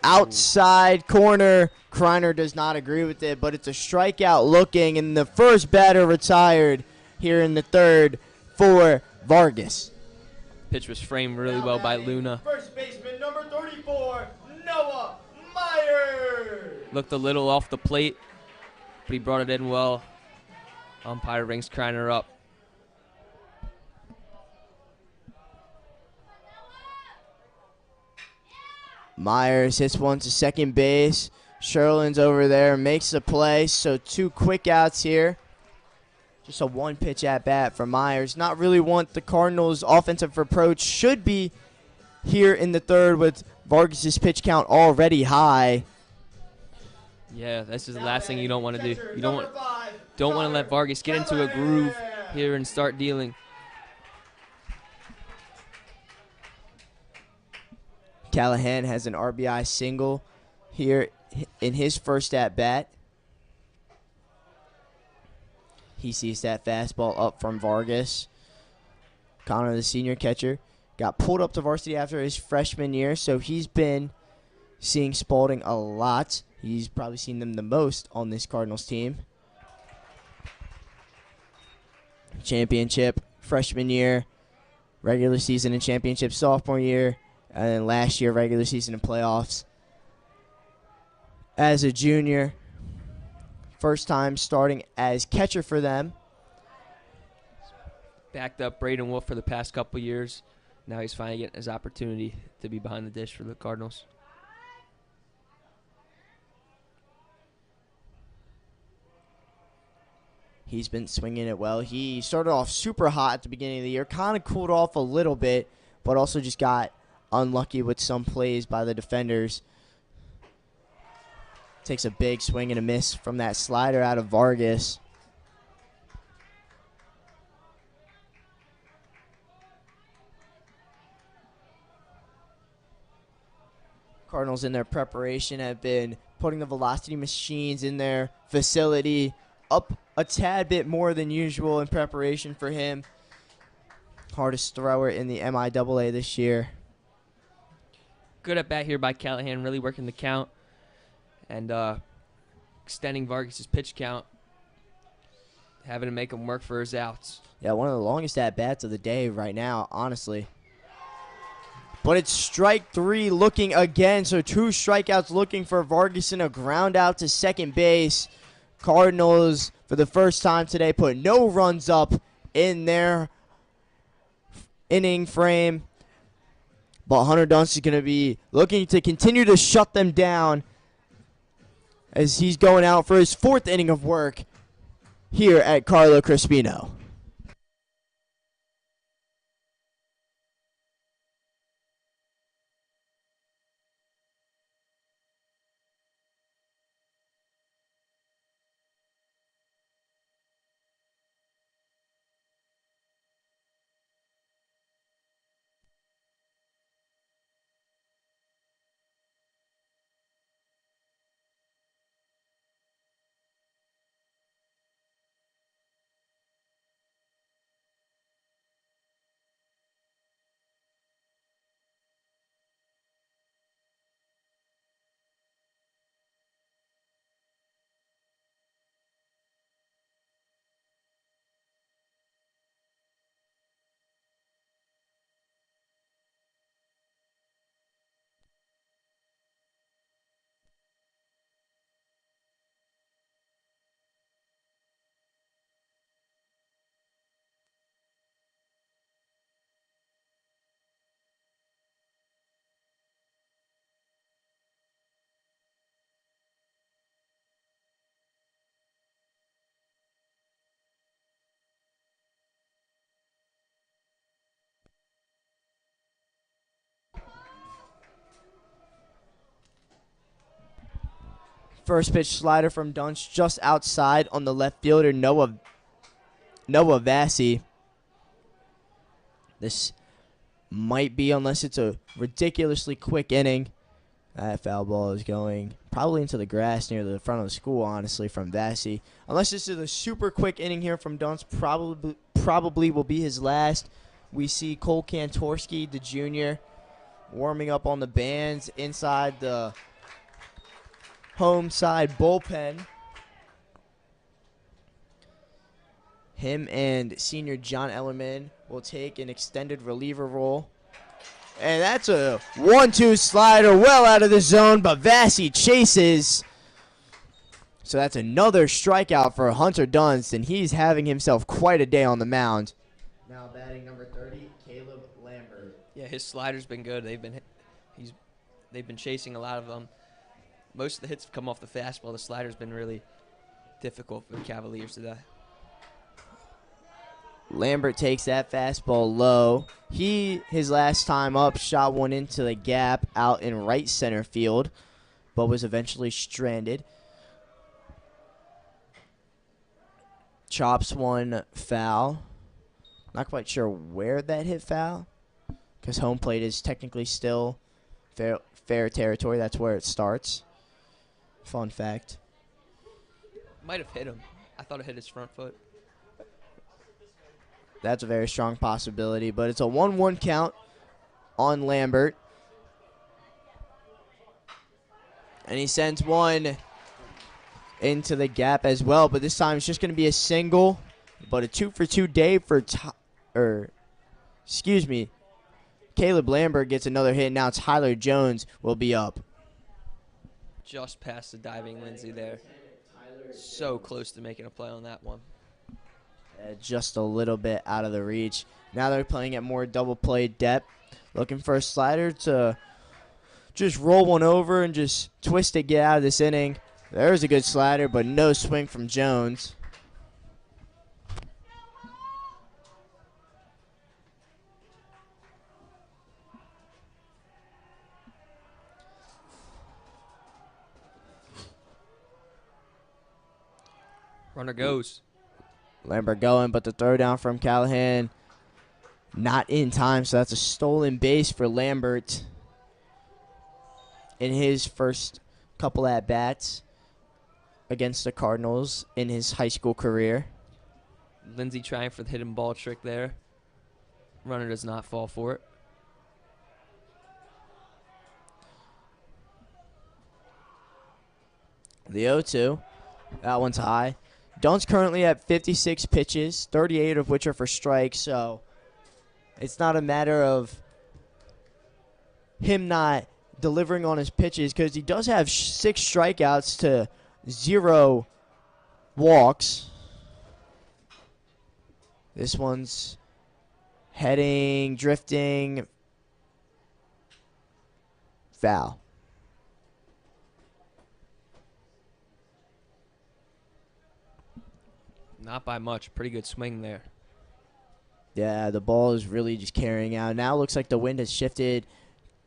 Outside corner. Kreiner does not agree with it, but it's a strikeout looking, and the first batter retired here in the third for Vargas. Pitch was framed really well by Luna. First baseman number 34, Noah Myers. Looked a little off the plate, but he brought it in well. Umpire rings Kreiner up. Myers hits one to second base. Sherlin's over there, makes the play. So 2 quick outs here. Just a 1-pitch at bat for Myers. Not really what the Cardinals' offensive approach should be here in the third, with Vargas' pitch count already high. Yeah, this is the last thing you don't want to do. You don't want to let Vargas get into a groove here and start dealing. Callahan has an RBI single here in his first at-bat. He sees that fastball up from Vargas. Connor, the senior catcher, got pulled up to varsity after his freshman year, so he's been seeing Spalding a lot. He's probably seen them the most on this Cardinals team. Championship freshman year, regular season and championship sophomore year, and then last year regular season and playoffs. As a junior, first time starting as catcher for them. Backed up Braden Wolf for the past couple years. Now he's finally getting his opportunity to be behind the dish for the Cardinals. He's been swinging it well. He started off super hot at the beginning of the year, kind of cooled off a little bit, but also just got unlucky with some plays by the defenders. Takes a big swing and a miss from that slider out of Vargas. Cardinals in their preparation have been putting the velocity machines in their facility up a tad bit more than usual in preparation for him. Hardest thrower in the MIAA this year. Good at bat here by Callahan, really working the count and extending Vargas' pitch count, having to make him work for his outs. Yeah, one of the longest at-bats of the day right now, honestly. But it's strike 3 looking again, so 2 strikeouts looking for Vargas and a ground out to second base. Cardinals, for the first time today, put no runs up in their inning frame. But Hunter Dunst is going to be looking to continue to shut them down as he's going out for his 4th inning of work here at Carlo Crispino. First pitch slider from Dunst just outside on the left fielder, Noah Varsity. This might be, unless it's a ridiculously quick inning. That foul ball is going probably into the grass near the front of the school, honestly, from Varsity. Unless this is a super quick inning here from Dunst, probably will be his last. We see Cole Kantorski, the junior, warming up on the bands inside the home side bullpen. Him and senior John Ellerman will take an extended reliever role. And that's a 1-2 slider well out of the zone, but Varsity chases. So that's another strikeout for Hunter Dunst, and he's having himself quite a day on the mound. Now batting number 30, Caleb Lambert. Yeah, his slider's been good. They've been chasing a lot of them. Most of the hits have come off the fastball. The slider's been really difficult for the Cavaliers today. Lambert takes that fastball low. His last time up, shot one into the gap out in right center field, but was eventually stranded. Chops one foul. Not quite sure where that hit foul, because home plate is technically still fair territory. That's where it starts. Fun fact. Might have hit him. I thought it hit his front foot. That's a very strong possibility, but it's a 1-1 count on Lambert. And he sends one into the gap as well, but this time it's just going to be a single, but a 2-for-2 day for Caleb Lambert gets another hit. Now Tyler Jones will be up. Just past the diving Lindsay there. So close to making a play on that one. Just a little bit out of the reach. Now they're playing at more double play depth. Looking for a slider to just roll one over and just twist it, get out of this inning. There's a good slider, but no swing from Jones. Runner goes. Lambert going, but the throw down from Callahan not in time, so that's a stolen base for Lambert. in his first couple at-bats against the Cardinals in his high school career. Lindsey trying for the hidden ball trick there. Runner does not fall for it. The 0-2. That one's high. Dunn's currently at 56 pitches, 38 of which are for strikes, so it's not a matter of him not delivering on his pitches because he does have 6 strikeouts to 0 walks. This one's heading, drifting, foul. Not by much. Pretty good swing there. Yeah, the ball is really just carrying out. Now it looks like the wind has shifted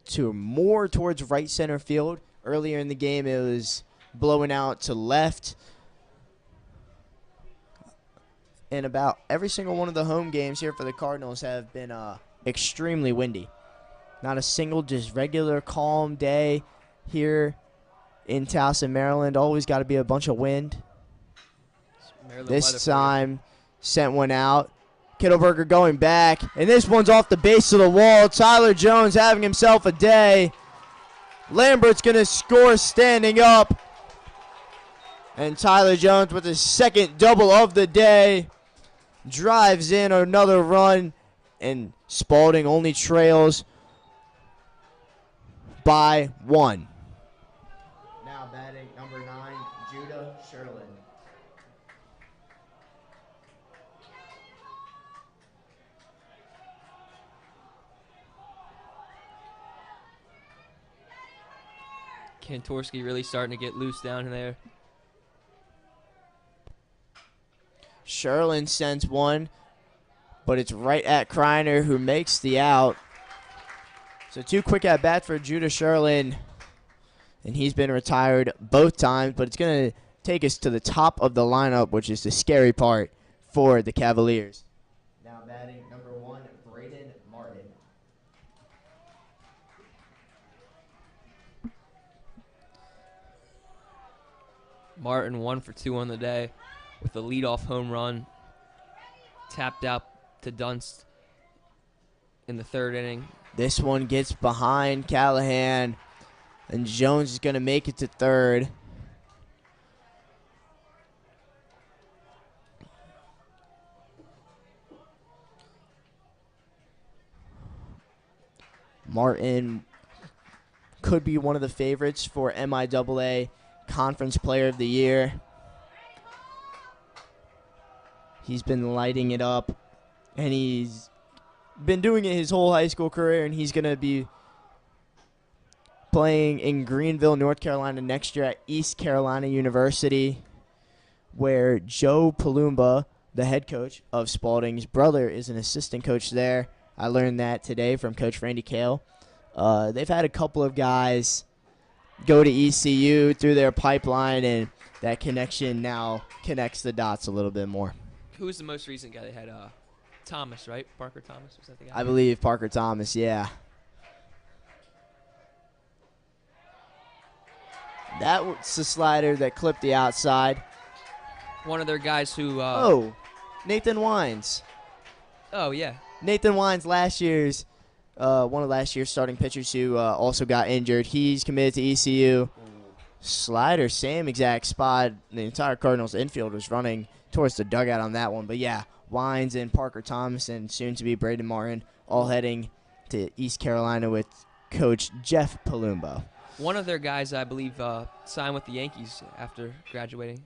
to more towards right center field. Earlier in the game, it was blowing out to left. And about every single one of the home games here for the Cardinals have been extremely windy. Not a single just regular calm day here in Towson, Maryland. Always got to be a bunch of wind. This time, sent one out. Kittleberger going back, and this one's off the base of the wall. Tyler Jones having himself a day. Lambert's going to score standing up. And Tyler Jones with his second double of the day drives in another run, and Spalding only trails by 1. Now batting number 9, Judah Sherlin. Kantorski really starting to get loose down there. Sherlin sends one, but it's right at Kreiner, who makes the out. So 2 quick at bats for Judah Sherlin, and he's been retired both times, but it's going to take us to the top of the lineup, which is the scary part for the Cavaliers. Now batting number 1, Braden Martin. Martin 1 for 2 on the day with a leadoff home run. Tapped out to Dunst in the 3rd inning. This one gets behind Callahan, and Jones is going to make it to 3rd. Martin could be one of the favorites for MIAA Conference Player of the Year. He's been lighting it up, and he's been doing it his whole high school career, and he's going to be playing in Greenville, North Carolina next year at East Carolina University, where Joe Palumba, the head coach of Spalding's brother, is an assistant coach there. I learned that today from Coach Randy Kale. They've had a couple of guys go to ECU through their pipeline, and that connection now connects the dots a little bit more. Who was the most recent guy they had? Thomas, right? Parker Thomas? Was that the guy? I believe Parker Thomas, yeah. That was the slider that clipped the outside. One of their guys who... Nathan Wines. Oh, yeah. Nathan Wines, one of last year's starting pitchers who also got injured. He's committed to ECU. Slider, same exact spot. The entire Cardinals infield was running towards the dugout on that one. But, yeah, Wines and Parker Thomas and soon-to-be Braden Martin all heading to East Carolina with Coach Jeff Palumbo. One of their guys, I believe, signed with the Yankees after graduating.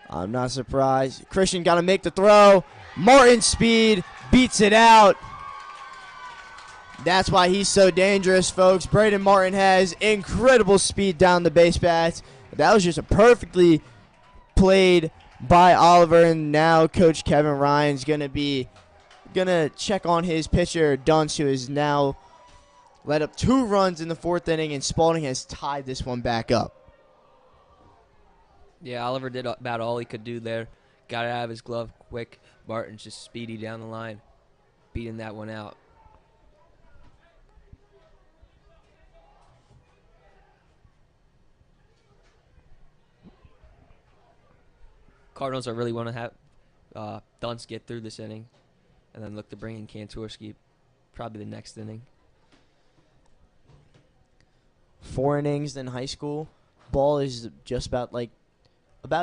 I'm not surprised. Christian got to make the throw. Martin's speed beats it out. That's why he's so dangerous, folks. Braden Martin has incredible speed down the base paths. That was just a perfectly played by Oliver, and now Coach Kevin Ryan's gonna check on his pitcher Dunst, who has now led up 2 runs in the 4th inning, and Spalding has tied this one back up. Yeah, Oliver did about all he could do there. Got it out of his glove quick. Martin's just speedy down the line, beating that one out. Cardinals are really want to have Dunce get through this inning, and then look to bring in Kantorski probably the next inning. 4 innings in high school. Ball is just about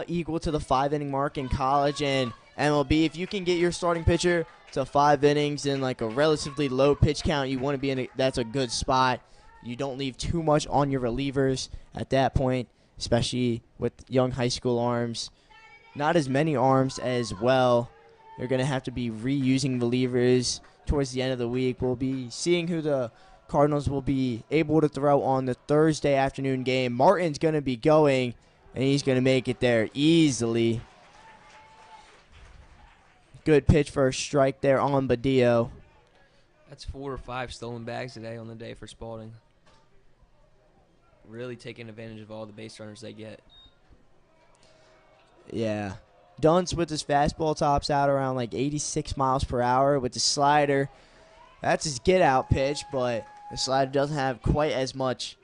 equal to the 5-inning mark in college and MLB. If you can get your starting pitcher to 5 innings in like a relatively low pitch count, you want to be in. That's a good spot. You don't leave too much on your relievers at that point, especially with young high school arms. Not as many arms as well. They're going to have to be reusing relievers towards the end of the week. We'll be seeing who the Cardinals will be able to throw on the Thursday afternoon game. Martin's going to be going, and he's going to make it there easily. Good pitch for a strike there on Badillo. That's 4 or 5 stolen bags today on the day for Spalding. Really taking advantage of all the base runners they get. Yeah. Dunce with his fastball tops out around like 86 miles per hour with the slider. That's his get-out pitch, but the slider doesn't have quite as much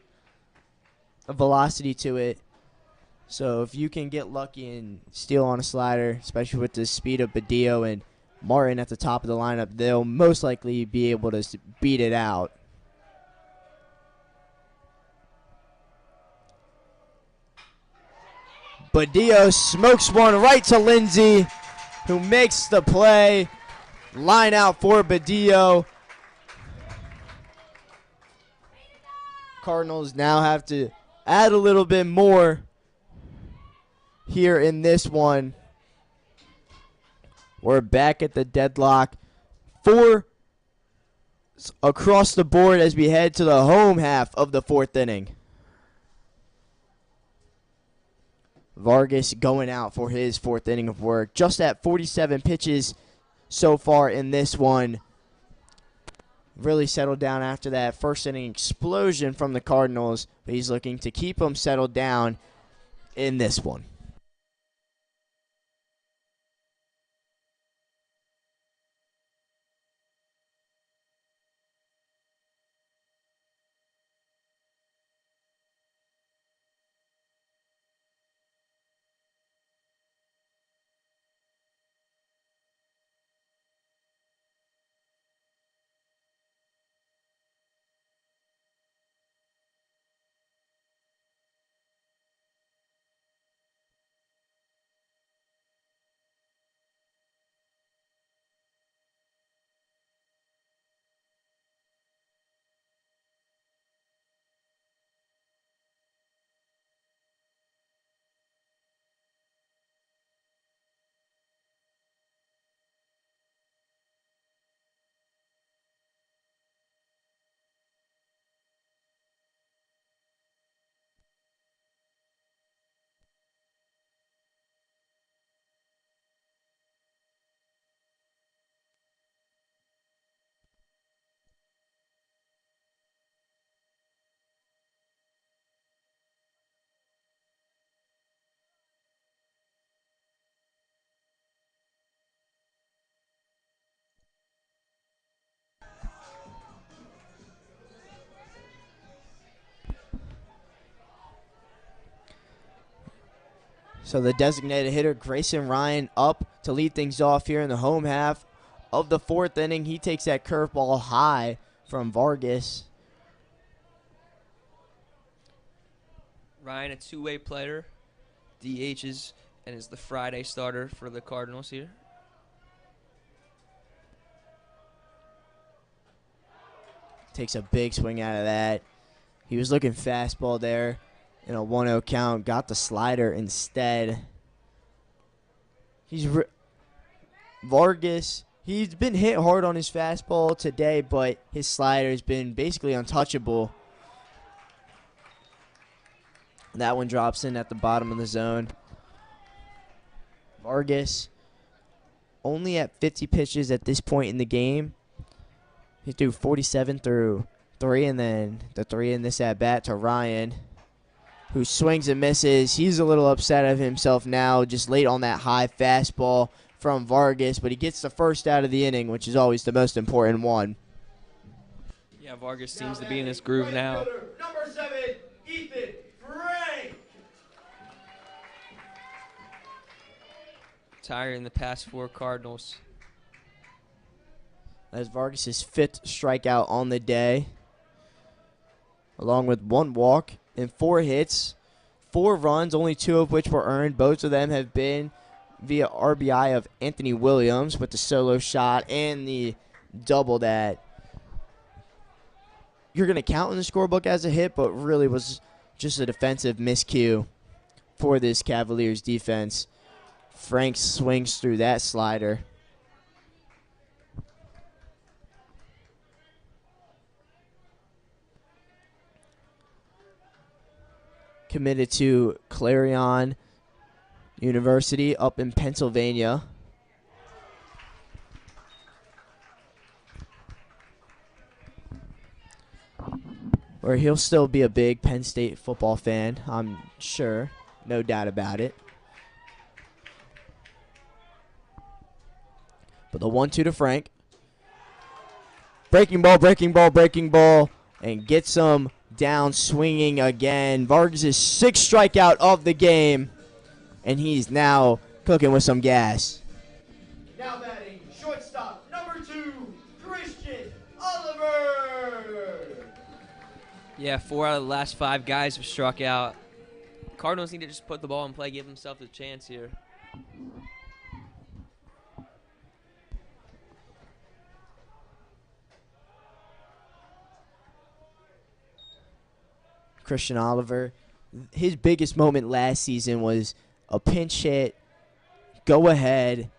velocity to it. So if you can get lucky and steal on a slider, especially with the speed of Badillo and Martin at the top of the lineup, they'll most likely be able to beat it out. Badillo smokes one right to Lindsay, who makes the play. Line out for Badillo. Cardinals now have to add a little bit more here in this one. We're back at the deadlock. 4 across the board as we head to the home half of the 4th inning. Vargas going out for his 4th inning of work. Just at 47 pitches so far in this one. Really settled down after that first inning explosion from the Cardinals, but he's looking to keep them settled down in this one. So the designated hitter, Grayson Ryan, up to lead things off here in the home half of the 4th inning. He takes that curveball high from Vargas. Ryan, a two-way player, DHs, and is the Friday starter for the Cardinals here. Takes a big swing out of that. He was looking fastball there in a 1-0 count. Got the slider instead. Vargas, he's been hit hard on his fastball today, but his slider's been basically untouchable. That one drops in at the bottom of the zone. Vargas only at 50 pitches at this point in the game. He threw 47 through 3, and then the 3 in this at-bat to Ryan, who swings and misses. He's a little upset of himself now, just late on that high fastball from Vargas, but he gets the first out of the inning, which is always the most important one. Yeah, Vargas seems to be in his groove now. Number 7, Ethan Frank. Tiring the past 4 Cardinals. That's Vargas' 5th strikeout on the day, along with 1 walk and 4 hits, 4 runs, only 2 of which were earned. Both of them have been via RBI of Anthony Williams with the solo shot and the double that you're going to count in the scorebook as a hit, but really was just a defensive miscue for this Cavaliers defense. Frank swings through that slider. Committed to Clarion University up in Pennsylvania. Where he'll still be a big Penn State football fan, I'm sure. No doubt about it. But the 1-2 to Frank. Breaking ball, breaking ball, breaking ball. And gets him down swinging again. Vargas' 6th strikeout of the game. And he's now cooking with some gas. Now batting, shortstop, number 2, Christian Oliver. Yeah, 4 out of the last 5 guys have struck out. Cardinals need to just put the ball in play, give themselves a chance here. Christian Oliver, his biggest moment last season was a pinch hit, go ahead,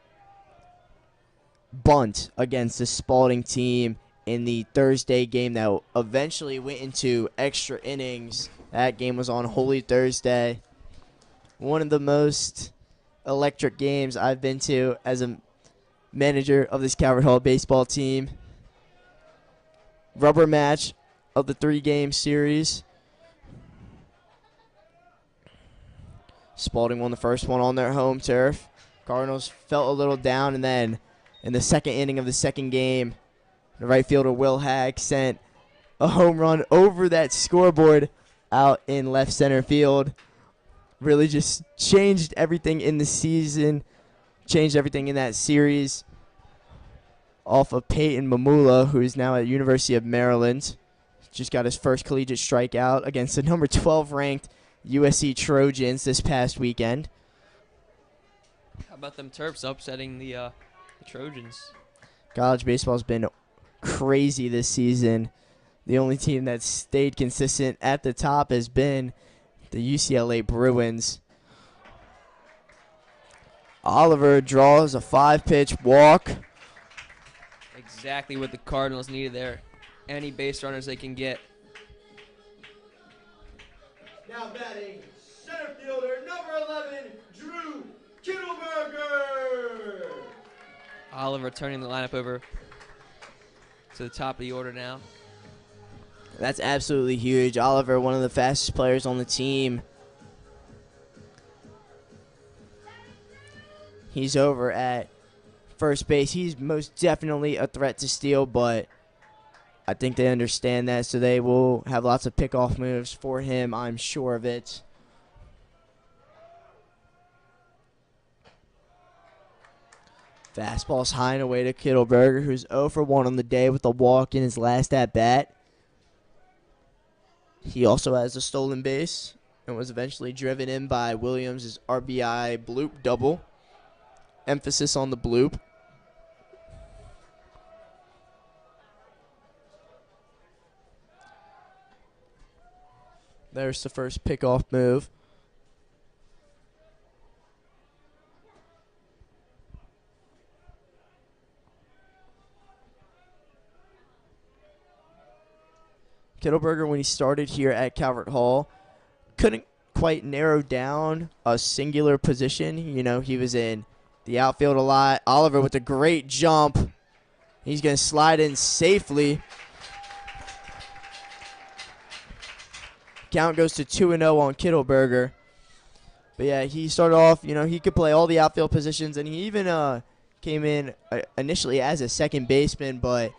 bunt against the Spalding team in the Thursday game that eventually went into extra innings. That game was on Holy Thursday. One of the most electric games I've been to as a manager of this Calvert Hall baseball team. Rubber match of the 3-game series. Spalding won the first one on their home turf. Cardinals felt a little down, and then in the second inning of the second game, the right fielder Will Hag sent a home run over that scoreboard out in left center field. Really just changed everything in the season, changed everything in that series off of Peyton Mamula, who is now at University of Maryland. Just got his first collegiate strikeout against the number 12 ranked USC Trojans this past weekend. How about them Terps upsetting the Trojans? College baseball's been crazy this season. The only team that's stayed consistent at the top has been the UCLA Bruins. Oliver draws a 5-pitch walk. Exactly what the Cardinals needed there. Any base runners they can get. Now batting, center fielder, number 11, Drew Kittleberger. Oliver turning the lineup over to the top of the order now. That's absolutely huge. Oliver, one of the fastest players on the team. He's over at first base. He's most definitely a threat to steal, but I think they understand that, so they will have lots of pickoff moves for him. I'm sure of it. Fastball's high and away to Kittleberger, who's 0 for 1 on the day with a walk in his last at-bat. He also has a stolen base and was eventually driven in by Williams' RBI bloop double. Emphasis on the bloop. There's the first pickoff move. Kittleberger, when he started here at Calvert Hall, couldn't quite narrow down a singular position. You know, he was in the outfield a lot. Oliver with a great jump. He's going to slide in safely. Count goes to 2-0 on Kittleberger. But yeah, he started off, you know, he could play all the outfield positions, and he even came in initially as a second baseman, but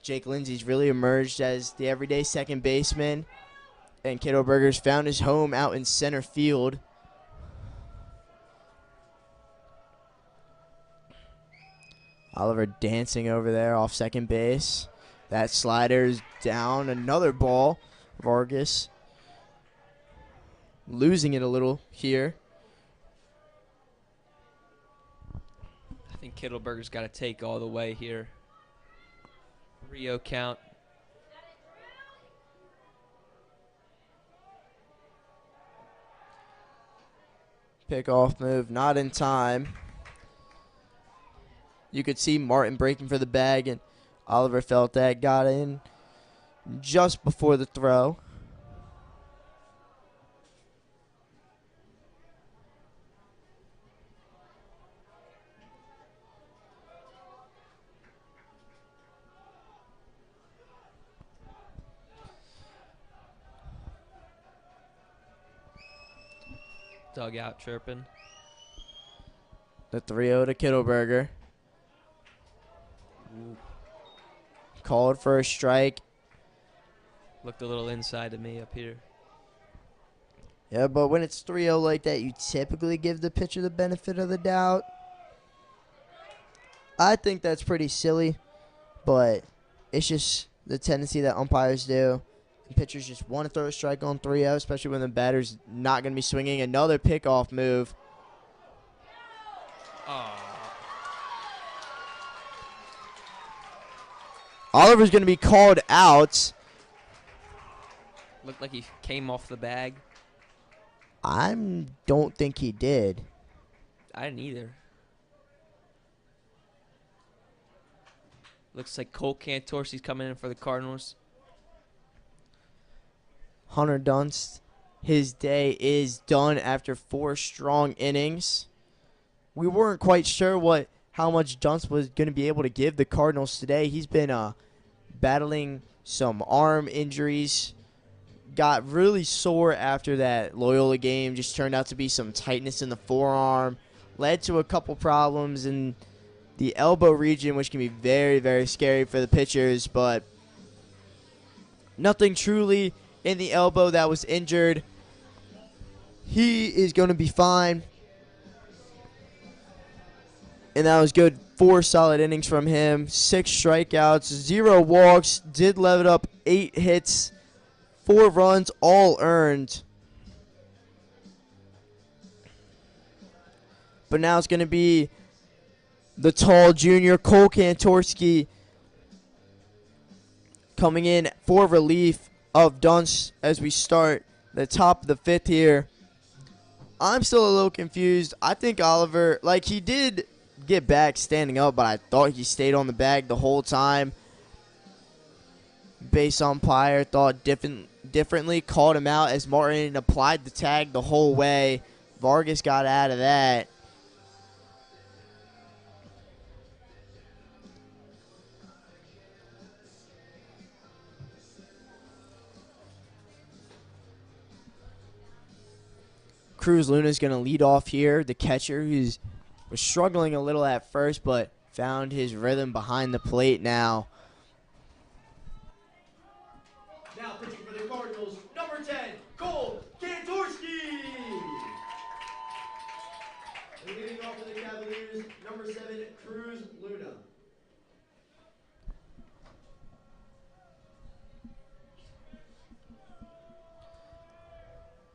Jake Lindsey's really emerged as the everyday second baseman, and Kittleberger's found his home out in center field. Oliver dancing over there off second base. That slider's down. Another ball. Vargas losing it a little here. I think Kittleberger's got to take all the way here. 3-0 count. Pickoff move, not in time. You could see Martin breaking for the bag, and Oliver felt that, got in just before the throw. Dugout chirping. The 3-0 to Kittleberger. Ooh. Called for a strike. Looked a little inside to me up here. Yeah, but when it's 3-0 like that, you typically give the pitcher the benefit of the doubt. I think that's pretty silly, but it's just the tendency that umpires do. And pitchers just want to throw a strike on 3-0, especially when the batter's not going to be swinging. Another pickoff move. Oliver's going to be called out. Looked like he came off the bag. I don't think he did. I didn't either. Looks like Cole Cantorski's coming in for the Cardinals. Hunter Dunst, his day is done after 4 strong innings. We weren't quite sure how much Dunst was going to be able to give the Cardinals today. He's been battling some arm injuries. Got really sore after that Loyola game. Just turned out to be some tightness in the forearm. Led to a couple problems in the elbow region, which can be very, very scary for the pitchers. But nothing truly in the elbow that was injured. He is going to be fine. And that was good. 4 solid innings from him. 6 strikeouts, 0 walks. Did level up 8 hits, 4 runs, all earned. But now it's going to be the tall junior, Cole Cantorski, coming in for relief of Dunst as we start the top of the 5th here. I'm still a little confused. I think Oliver, he did get back standing up, but I thought he stayed on the bag the whole time. Base umpire thought differently, called him out as Martin applied the tag the whole way. Vargas got out of that. Cruz Luna's going to lead off here. The catcher was struggling a little at first, but found his rhythm behind the plate now. Now pitching for the Cardinals, number 10, Cole Cantorski. And leading off for the Cavaliers, number 7, Cruz Luna.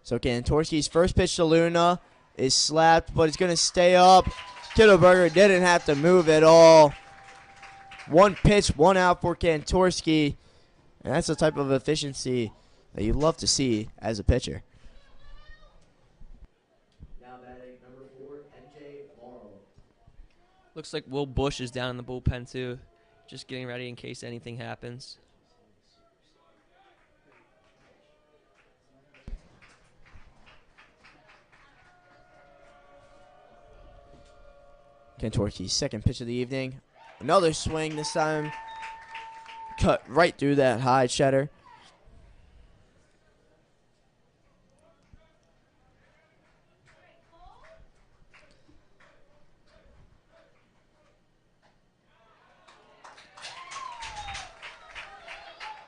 So Cantorski's first pitch to Luna is slapped, but it's going to stay up. Kittleberger didn't have to move at all. 1 pitch, 1 out for Cantorski. And that's the type of efficiency that you love to see as a pitcher. Now batting number 4, MJ Morrow. Looks like Will Bush is down in the bullpen too. Just getting ready in case anything happens. Cantorski's second pitch of the evening. Another swing this time. Cut right through that high cheddar.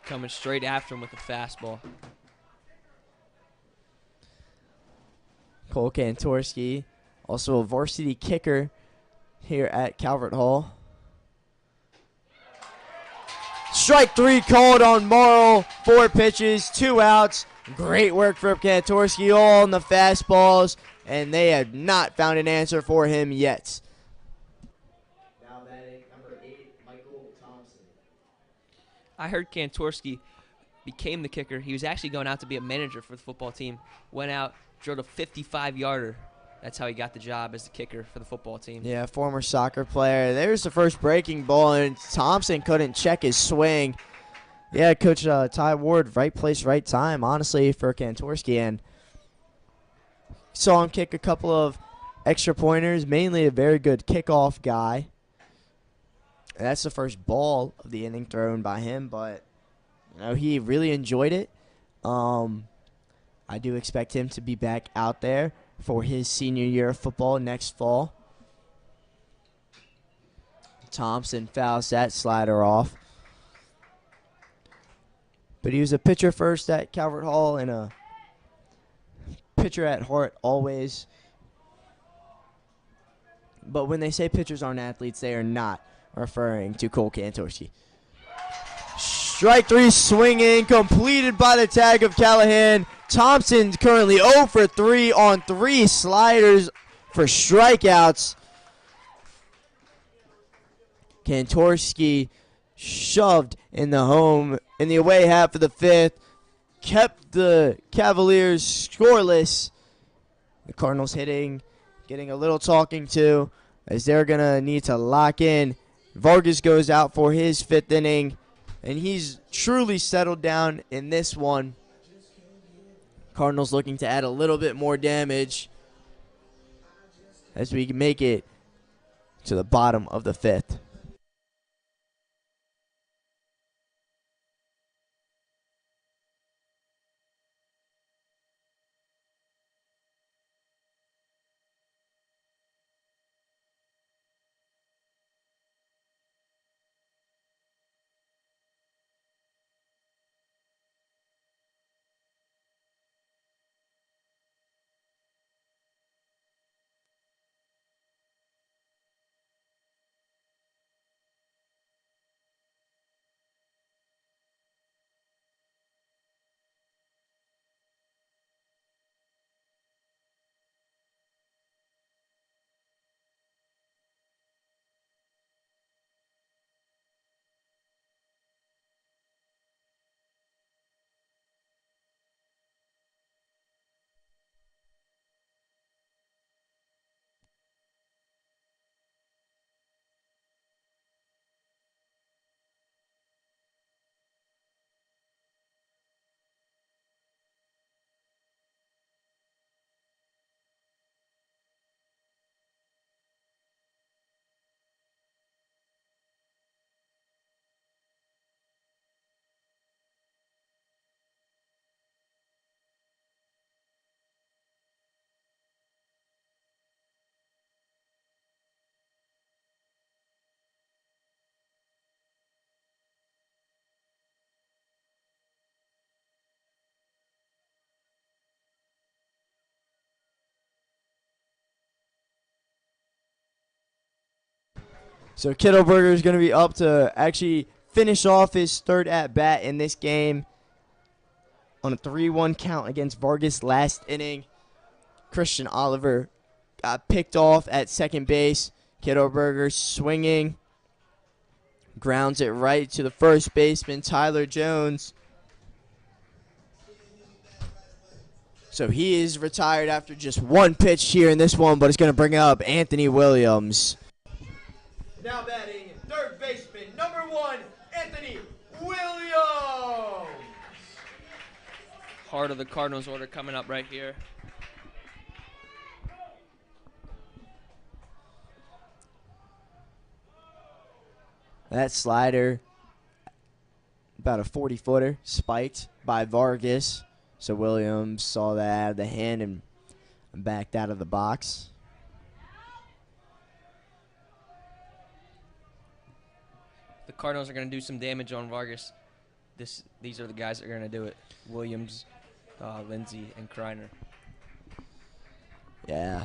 Coming straight after him with a fastball. Cole Cantorski, also a varsity kicker here at Calvert Hall. Strike 3 called on Morrill. 4 pitches, 2 outs. Great work from Kantorski, all on the fastballs, and they have not found an answer for him yet. Now batting number 8, Michael Thompson. I heard Kantorski became the kicker. He was actually going out to be a manager for the football team. Went out, drilled a 55-yarder. That's how he got the job as the kicker for the football team. Yeah, former soccer player. There's the first breaking ball, and Thompson couldn't check his swing. Yeah, Coach Ty Ward, right place, right time, honestly, for Kantorski. And saw him kick a couple of extra pointers, mainly a very good kickoff guy. And that's the first ball of the inning thrown by him, but he really enjoyed it. I do expect him to be back out there for his senior year of football next fall. Thompson fouls that slider off. But he was a pitcher first at Calvert Hall and a pitcher at heart always. But when they say pitchers aren't athletes, they are not referring to Cole Kantorski. Strike 3 swinging, completed by the tag of Callahan. Thompson's currently 0 for 3 on 3 sliders for strikeouts. Kantorski shoved in the away half of the 5th, kept the Cavaliers scoreless. The Cardinals getting a little talking to, as they're going to need to lock in. Vargas goes out for his 5th inning, and he's truly settled down in this one. Cardinals looking to add a little bit more damage as we make it to the bottom of the 5th. So Kittleberger is going to be up to actually finish off his 3rd at-bat in this game on a 3-1 count against Vargas last inning. Christian Oliver got picked off at second base. Kittleberger swinging, grounds it right to the first baseman, Tyler Jones. So he is retired after just 1 pitch here in this one, but it's going to bring up Anthony Williams. Now batting 3rd baseman, number 1, Anthony Williams. Heart of the Cardinals order coming up right here. That slider, about a 40-footer, spiked by Vargas. So Williams saw that out of the hand and backed out of the box. The Cardinals are going to do some damage on Vargas. These are the guys that are going to do it. Williams, Lindsey, and Kreiner. Yeah.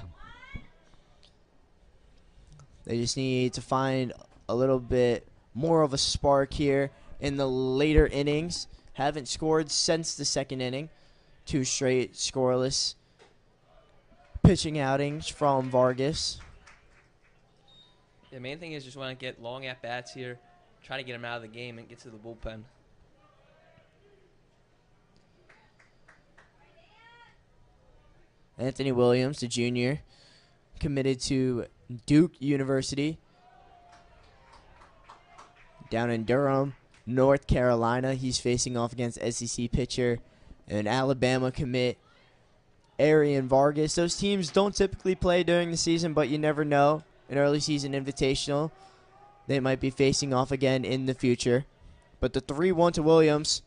They just need to find a little bit more of a spark here. in the later innings. Haven't scored since the second inning. 2 straight scoreless pitching outings from Vargas. The main thing is just want to get long at-bats here, try to get him out of the game and get to the bullpen. Anthony Williams, the junior, committed to Duke University down in Durham, North Carolina. He's facing off against SEC pitcher and Alabama commit Arian Vargas. Those teams don't typically play during the season, but you never know. An early season invitational, they might be facing off again in the future. But the 3-1 to Williams,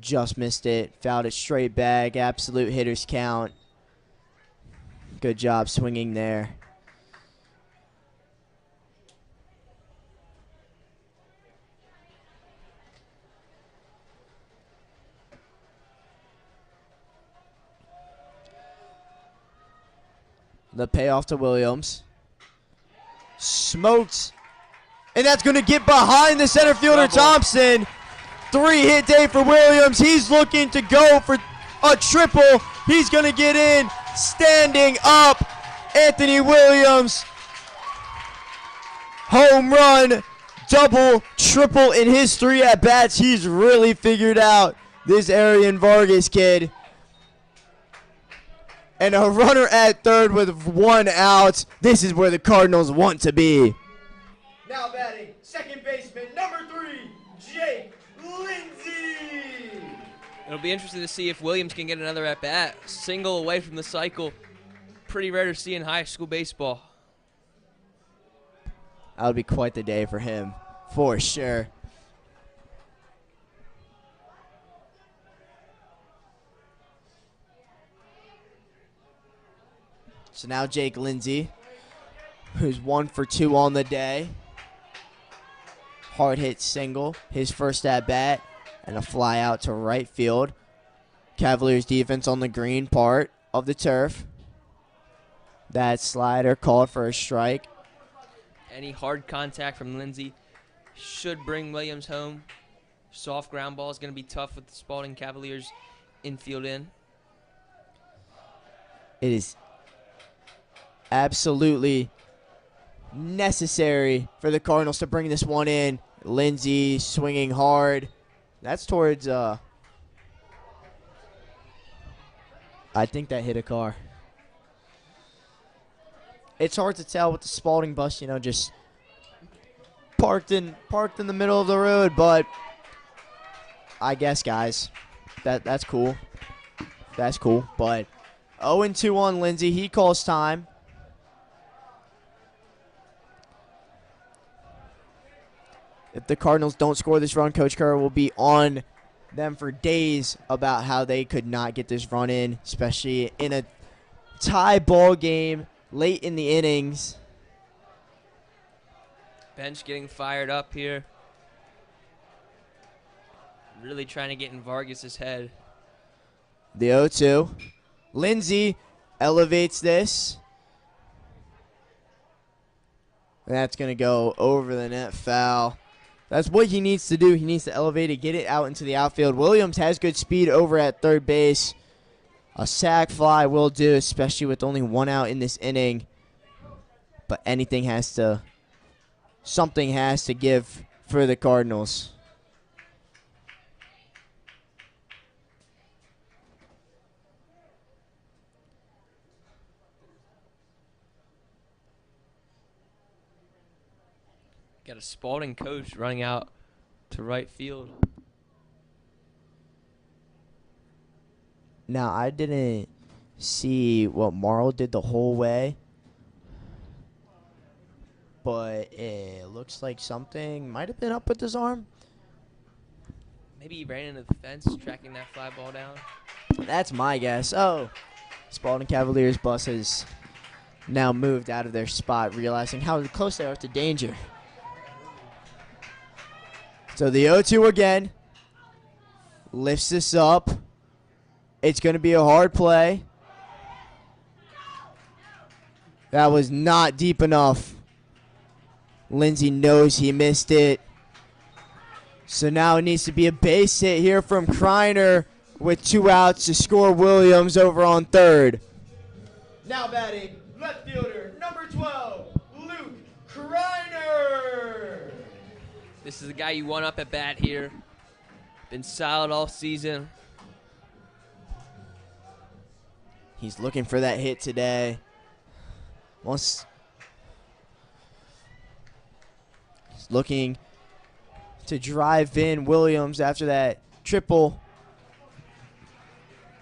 just missed it, fouled it straight back, absolute hitters count. Good job swinging there. The payoff to Williams. Smoked. And that's going to get behind the center fielder, Thompson. 3-hit day for Williams. He's looking to go for a triple. He's going to get in. Standing up, Anthony Williams. Home run, double, triple in his 3 at-bats. He's really figured out this Arian Vargas kid. And a runner at third with 1 out. This is where the Cardinals want to be. Now batting, second baseman, number 3, Jake Lindsay. It'll be interesting to see if Williams can get another at-bat. Single away from the cycle. Pretty rare to see in high school baseball. That would be quite the day for him, for sure. So now Jake Lindsay, who's 1 for 2 on the day. Hard hit single, his first at bat, and a fly out to right field. Cavaliers defense on the green part of the turf. That slider called for a strike. Any hard contact from Lindsay should bring Williams home. Soft ground ball is going to be tough with the Spalding Cavaliers infield in. It is absolutely necessary for the Cardinals to bring this one in. Lindsay swinging hard. That's towards, I think that hit a car. It's hard to tell with the Spalding bus, you know, just parked in the middle of the road, but I guess, guys, that's cool. That's cool, but 0-2 on Lindsay. He calls time. If the Cardinals don't score this run, Coach Kerr will be on them for days about how they could not get this run in, especially in a tie ball game late in the innings. Bench getting fired up here. Really trying to get in Vargas' head. The 0-2. Lindsay elevates this. That's going to go over the net foul. That's what he needs to do. He needs to elevate it, get it out into the outfield. Williams has good speed over at third base. A sac fly will do, especially with only 1 out in this inning. But something has to give for the Cardinals. Got a Spalding coach running out to right field. Now, I didn't see what Marl did the whole way, but it looks like something might have been up with his arm. Maybe he ran into the fence tracking that fly ball down. That's my guess. Oh, Spalding Cavaliers bus has now moved out of their spot, realizing how close they are to danger. So the 0-2 again. Lifts this up. It's going to be a hard play. That was not deep enough. Lindsay knows he missed it. So now it needs to be a base hit here from Kreiner with 2 outs to score Williams over on third. Now batting, left fielder, number 12, Luke Kreiner. This is the guy you want up at bat here. Been solid all season. He's looking for that hit today. He's looking to drive in Williams after that triple.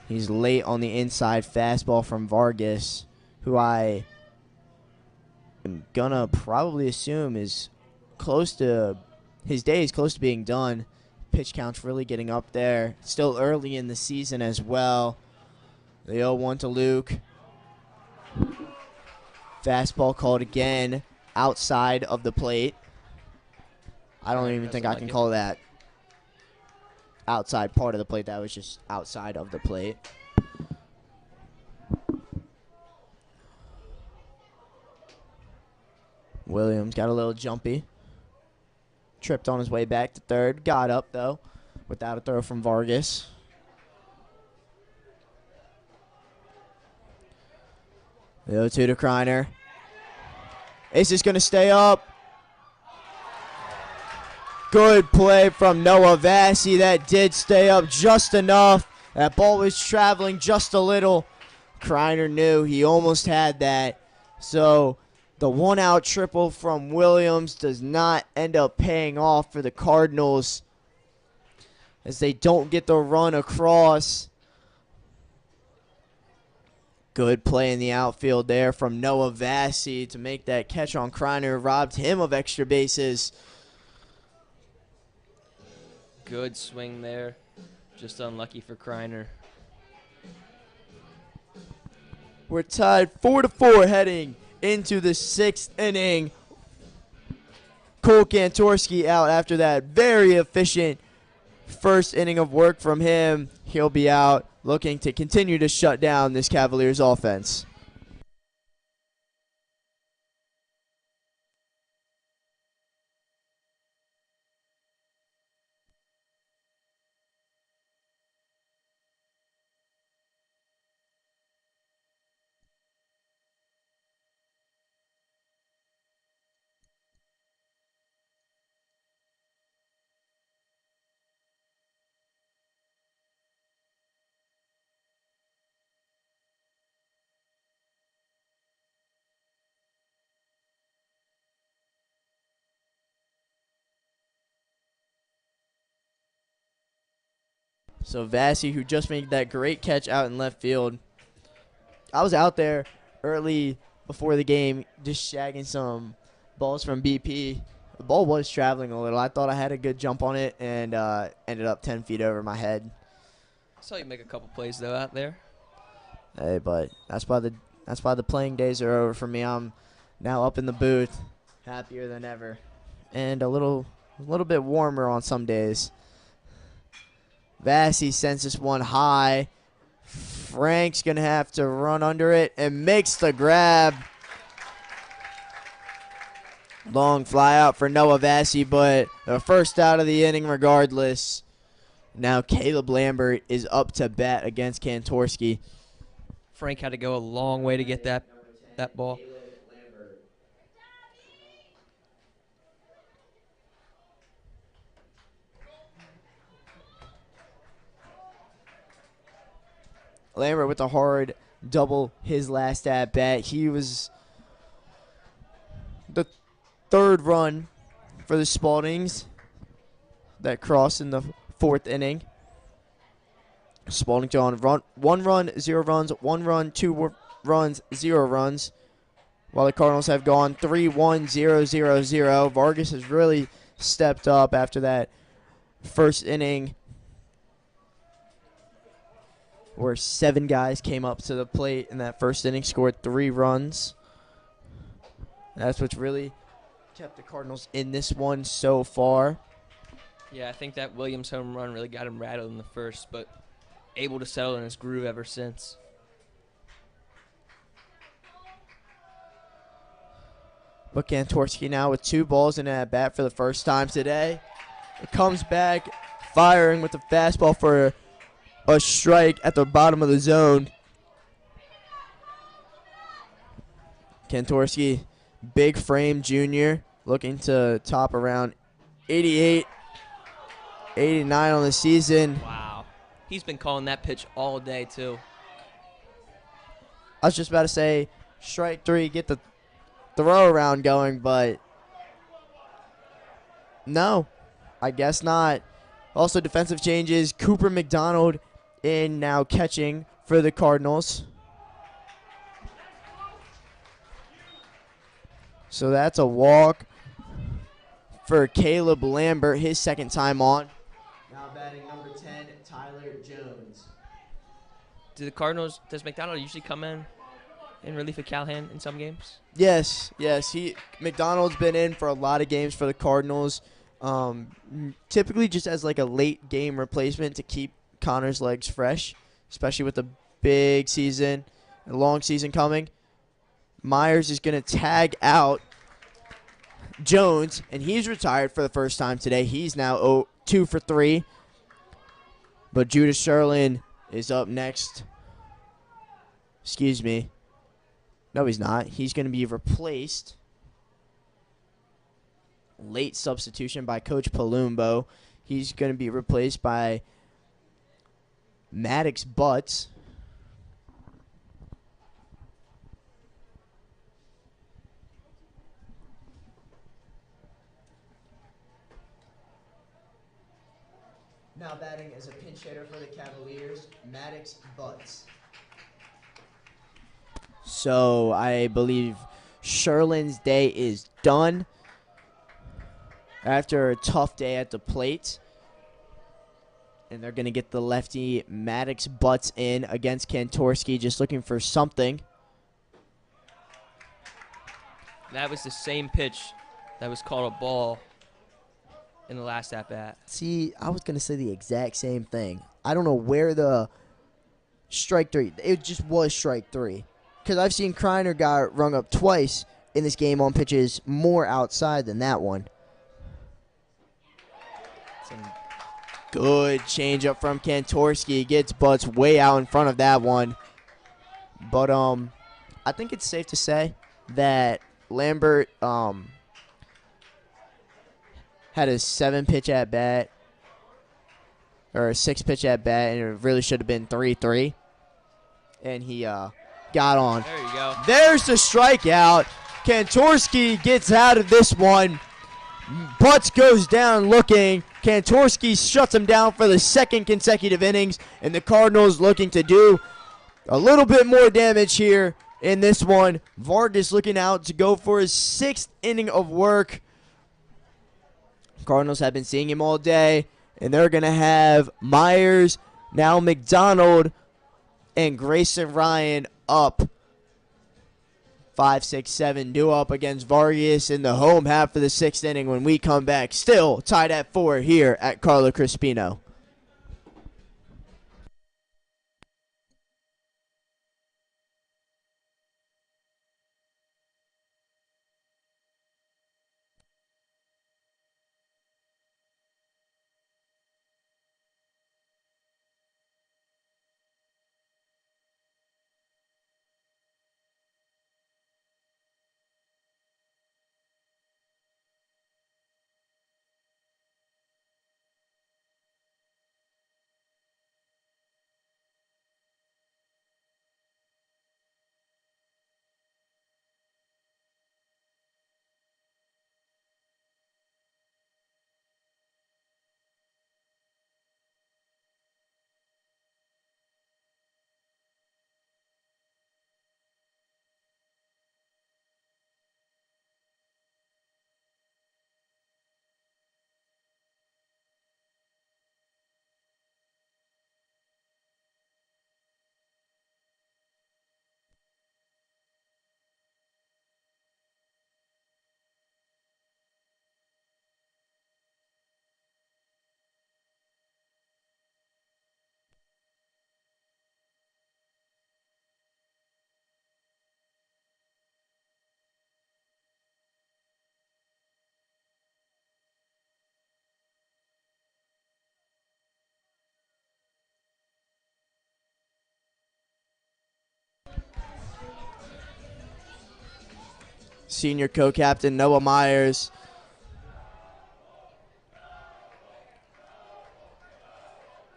He's late on the inside fastball from Vargas, who I am gonna probably assume is close to his day is close to being done. Pitch count's really getting up there. Still early in the season as well. The 0-1 to Luke. Fastball called again outside of the plate. I don't even think I can call that outside part of the plate. That was just outside of the plate. Williams got a little jumpy. Tripped on his way back to third. Got up, though, without a throw from Vargas. The 0-2 to Kreiner. Is this going to stay up? Good play from Noah Vassy. That did stay up just enough. That ball was traveling just a little. Kreiner knew he almost had that. So the 1-out triple from Williams does not end up paying off for the Cardinals, as they don't get the run across. Good play in the outfield there from Noah Vassy to make that catch on Kreiner. Robbed him of extra bases. Good swing there. Just unlucky for Kreiner. We're tied 4-4 heading into the 6th inning. Cole Kantorski out after that very efficient first inning of work from him. He'll be out looking to continue to shut down this Cavaliers offense. So Vassy, who just made that great catch out in left field. I was out there early before the game just shagging some balls from BP. The ball was traveling a little. I thought I had a good jump on it and ended up 10 feet over my head. I saw you make a couple plays, though, out there. Hey, but that's why the playing days are over for me. I'm now up in the booth, happier than ever, and a little bit warmer on some days. Vassy sends this one high. Frank's going to have to run under it and makes the grab. Long fly out for Noah Vassy, but the first out of the inning regardless. Now Caleb Lambert is up to bat against Kantorski. Frank had to go a long way to get that ball. Lambert with a hard double his last at bat. He was the third run for the Spaldings that crossed in the 4th inning. Spalding on 1 run, 0 runs, 1 run, 2 runs, 0 runs. While the Cardinals have gone 3-1-0-0-0. Vargas has really stepped up after that first inning, where 7 guys came up to the plate in that first inning, scored 3 runs. That's what's really kept the Cardinals in this one so far. Yeah, I think that Williams home run really got him rattled in the first, but able to settle in his groove ever since. But Kantorski now with 2 balls in at bat for the first time today. comes back firing with the fastball for a strike at the bottom of the zone. Kantorski, big frame junior, looking to top around 88, 89 on the season. Wow. He's been calling that pitch all day, too. I was just about to say strike three, get the throw around going, but no, I guess not. Also defensive changes. Cooper McDonald in now catching for the Cardinals. So that's a walk for Caleb Lambert, his second time on. Now batting number 10, Tyler Jones. Do the Cardinals, does McDonald usually come in relief of Callahan in some games? Yes. McDonald's been in for a lot of games for the Cardinals. Typically just as like a late game replacement to keep Connor's legs fresh, especially with the big season, a long season coming. Myers is going to tag out Jones, and he's retired for the first time today. He's now 2 for 3. But Judas Sherlin is up next. Excuse me. No, he's not. He's going to be replaced. Late substitution by Coach Palumbo. He's going to be replaced by Maddox Butts. Now batting as a pinch hitter for the Cavaliers, Maddox Butts. So I believe Sherlin's day is done after a tough day at the plate. And they're going to get the lefty Maddox Butts in against Kantorski, just looking for something. That was the same pitch that was called a ball in the last at-bat. See, I was going to say the exact same thing. I don't know where the strike three, it just was strike three. Because I've seen Kreiner got rung up twice in this game on pitches more outside than that one. Some good changeup from Kantorski. Gets Butts way out in front of that one. But I think it's safe to say that Lambert had a 7-pitch at bat, or a 6-pitch at bat, and it really should have been 3-3. And he got on. There you go. There's the strikeout. Kantorski gets out of this one. Butts goes down looking. Kantorski shuts him down for the second consecutive innings, and the Cardinals looking to do a little bit more damage here in this one. Vargas looking out to go for his 6th inning of work. Cardinals have been seeing him all day, and they're going to have Myers, now McDonald, and Grayson Ryan up. 5, 6, 7 due up against Vargas in the home half of the 6th inning when we come back. Still tied at 4 here at Carlo Crispino. senior co-captain Noah Myers.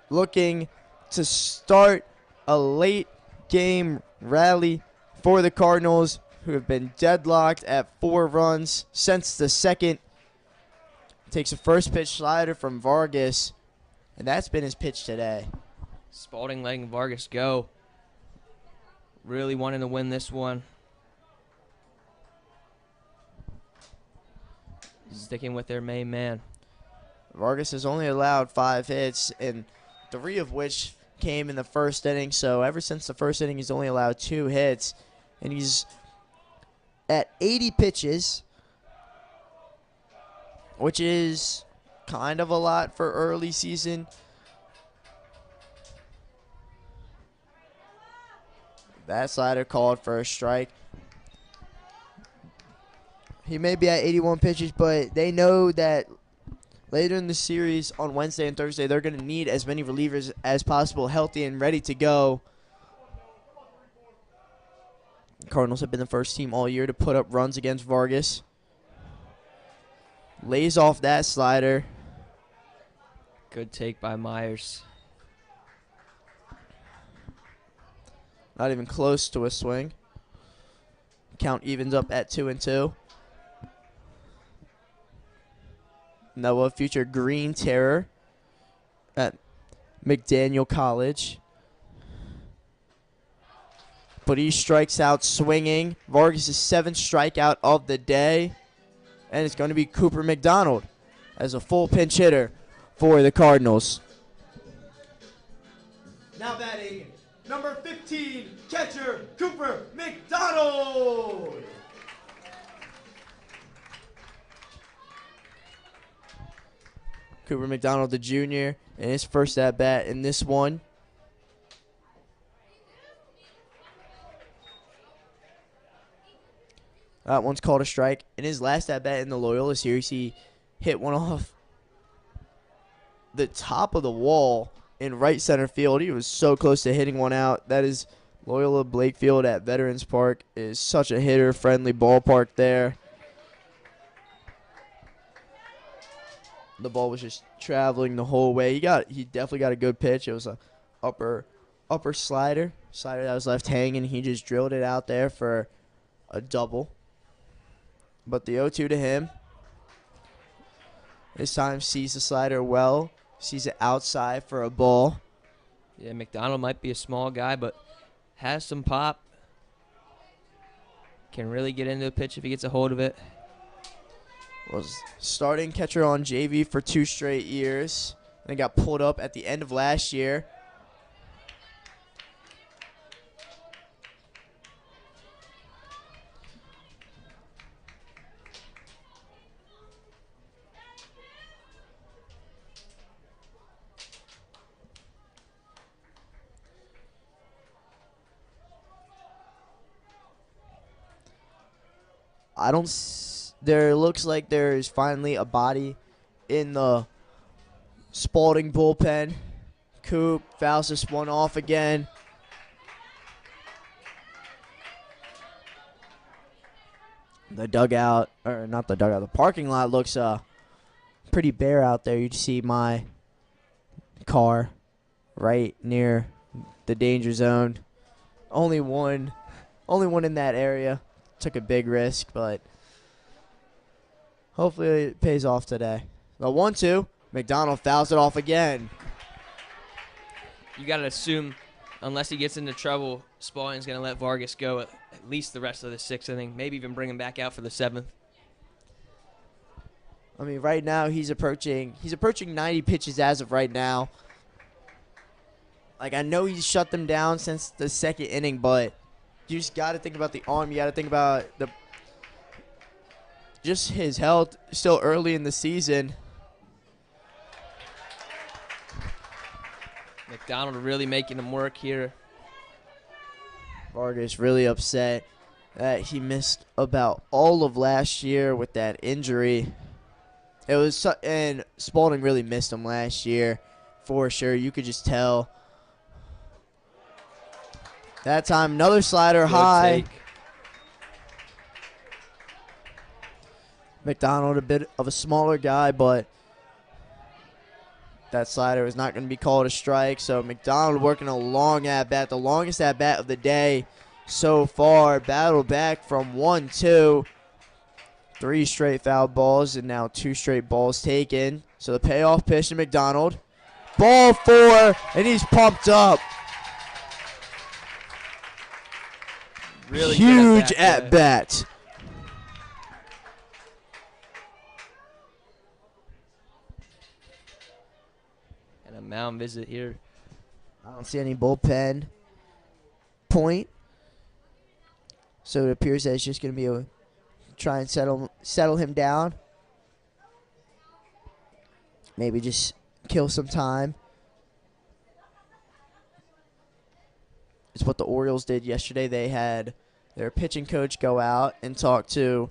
Looking to start a late game rally for the Cardinals, who have been deadlocked at 4 runs since the second. Takes a first pitch slider from Vargas, and that's been his pitch today. Spalding letting Vargas go. Really wanting to win this one. Sticking with their main man. Vargas has only allowed 5 hits, and 3 of which came in the first inning. So ever since the first inning, he's only allowed 2 hits, and he's at 80 pitches, which is kind of a lot for early season. That slider called for a strike. He may be at 81 pitches, but they know that later in the series on Wednesday and Thursday, they're going to need as many relievers as possible, healthy and ready to go. Cardinals have been the first team all year to put up runs against Vargas. Lays off that slider. Good take by Myers. Not even close to a swing. Count evens up at 2-2. Noah, future Green Terror at McDaniel College. But he strikes out swinging. Vargas' 7th strikeout of the day. And it's going to be Cooper McDonald as a full pinch hitter for the Cardinals. Now batting, number 15, catcher Cooper McDonald. Cooper McDonald, the junior, in his first at-bat in this one. That one's called a strike. In his last at-bat in the Loyola series, he hit one off the top of the wall in right center field. He was so close to hitting one out. That is Loyola Blakefield at Veterans Park. It is such a hitter-friendly ballpark there. The ball was just traveling the whole way. He definitely got a good pitch. It was a upper slider that was left hanging. He just drilled it out there for a double. But the 0-2 to him. This time sees the slider well. Sees it outside for a ball. Yeah, McDonald might be a small guy, but has some pop. Can really get into a pitch if he gets a hold of it. Was starting catcher on JV for 2 straight years. And got pulled up at the end of last year. There looks like there is finally a body in the Spalding bullpen. Coop fouls this one off again. The dugout, or not the dugout, the parking lot looks pretty bare out there. You see my car right near the danger zone. Only one in that area. Took a big risk, but hopefully it pays off today. The 1-2, McDonald fouls it off again. You got to assume, unless he gets into trouble, Spalding's going to let Vargas go at least the rest of the 6th inning, maybe even bring him back out for the 7th. I mean, right now he's approaching 90 pitches as of right now. Like, I know he's shut them down since the 2nd inning, but you just got to think about the arm. You got to think about just his health still early in the season. McDonald really making him work here. Vargas really upset that he missed about all of last year with that injury. And Spalding really missed him last year for sure. You could just tell. That time, another slider Good high. take. McDonald, a bit of a smaller guy, but that slider is not going to be called a strike. So McDonald working a long at-bat, the longest at-bat of the day so far. Battle back from 1-2. 3 straight foul balls and now 2 straight balls taken. So the payoff pitch to McDonald. Ball 4, and he's pumped up. Really huge good at bat. And a mound visit here. I don't see any bullpen point. So it appears that it's just going to be a try and settle him down. Maybe just kill some time. It's what the Orioles did yesterday. They had their pitching coach go out and talk to,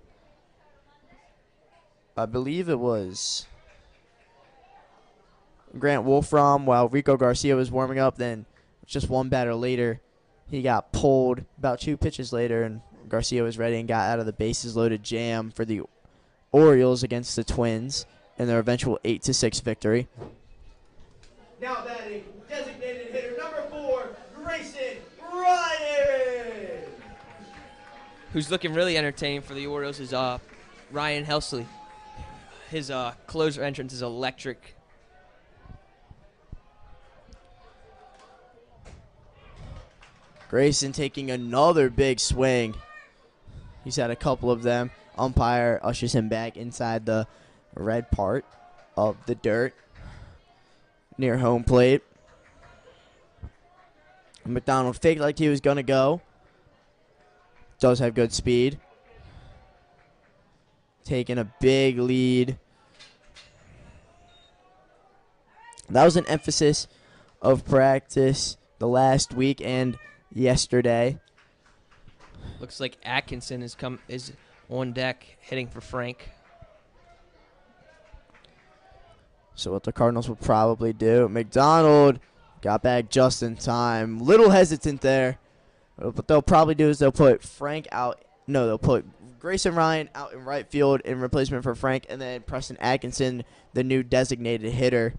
I believe it was Grant Wolfram, while Rico Garcia was warming up. Then just one batter later, he got pulled about 2 pitches later, and Garcia was ready and got out of the bases loaded jam for the Orioles against the Twins in their eventual 8-6 victory. Now batting, designated hitter number 4, Grayson Ryan. Who's looking really entertaining for the Orioles is Ryan Helsley. His closer entrance is electric. Grayson taking another big swing. He's had a couple of them. Umpire ushers him back inside the red part of the dirt near home plate. McDonald faked like he was going to go. Does have good speed. Taking a big lead. That was an emphasis of practice the last week and yesterday. Looks like Atkinson is on deck hitting for Frank. So what the Cardinals will probably do, McDonald got back just in time. Little hesitant there. What they'll probably do is they'll put Frank out. No, they'll put Grayson Ryan out in right field in replacement for Frank, and then Preston Atkinson, the new designated hitter.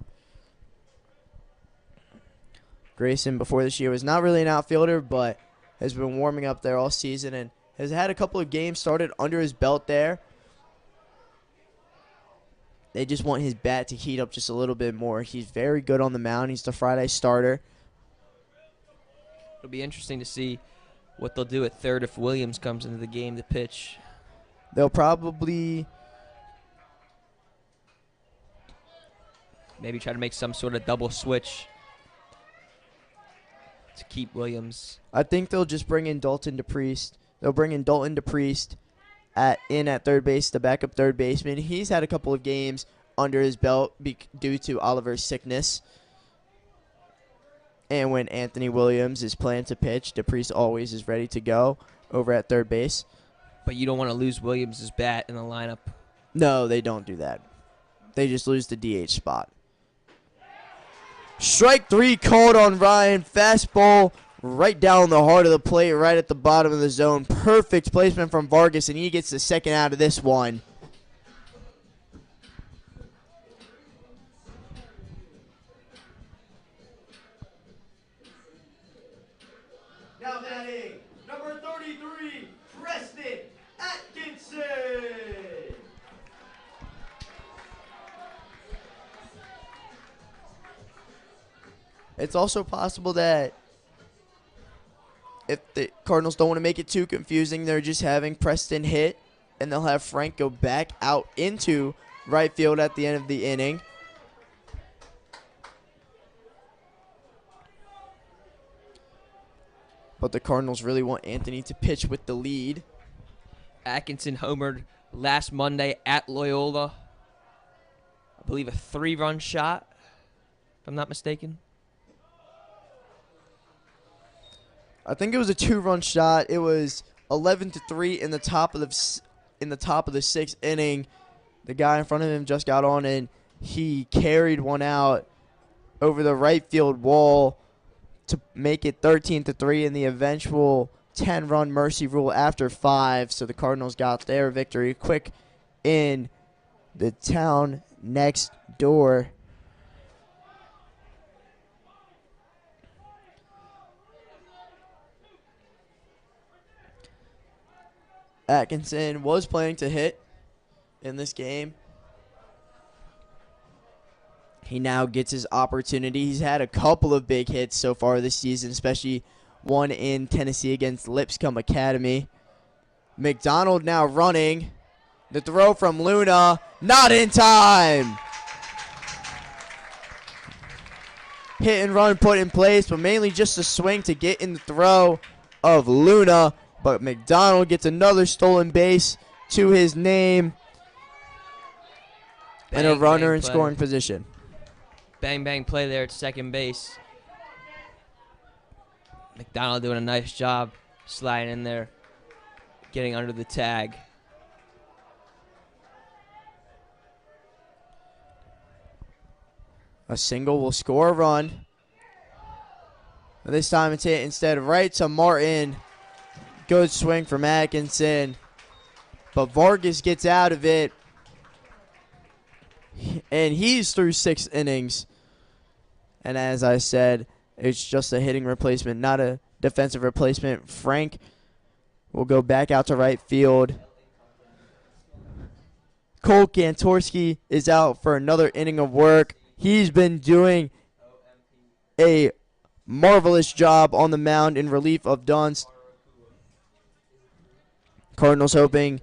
Grayson before this year was not really an outfielder, but has been warming up there all season and has had a couple of games started under his belt there. They just want his bat to heat up just a little bit more. He's very good on the mound. He's the Friday starter. It'll be interesting to see what they'll do at third if Williams comes into the game to pitch. They'll probably maybe try to make some sort of double switch to keep Williams. I think they'll just bring in Dalton DePriest. They'll bring in Dalton DePriest at third base, the backup third baseman. He's had a couple of games under his belt due to Oliver's sickness. And when Anthony Williams is planned to pitch, DePriest always is ready to go over at third base. But you don't want to lose Williams' bat in the lineup. No, they don't do that. They just lose the DH spot. Strike 3 called on Ryan. Fastball right down the heart of the plate, right at the bottom of the zone. Perfect placement from Vargas, and he gets the second out of this one. Now batting, number 33, Preston Atkinson. It's also possible that if the Cardinals don't want to make it too confusing, they're just having Preston hit, and they'll have Frank go back out into right field at the end of the inning. But the Cardinals really want Anthony to pitch with the lead. Atkinson homered last Monday at Loyola. I believe a 3-run shot, if I'm not mistaken. I think it was a 2-run shot. It was 11-3 in the top of the 6th inning. The guy in front of him just got on, and he carried one out over the right field wall to make it 13-3 in the eventual 10-run mercy rule after 5. So the Cardinals got their victory. Quick in the town next door. Atkinson was planning to hit in this game. He now gets his opportunity. He's had a couple of big hits so far this season, especially one in Tennessee against Lipscomb Academy. McDonald now running. The throw from Luna, not in time. Hit and run put in place, but mainly just a swing to get in the throw of Luna. But McDonald gets another stolen base to his name. And a runner in scoring position. Bang, bang play there at second base. McDonald doing a nice job sliding in there, getting under the tag. A single will score a run. This time it's hit instead right to Martin. Good swing from Atkinson. But Vargas gets out of it. And he's through 6 innings. And as I said, it's just a hitting replacement, not a defensive replacement. Frank will go back out to right field. Cole Kantorski is out for another inning of work. He's been doing a marvelous job on the mound in relief of Dunst. Cardinals hoping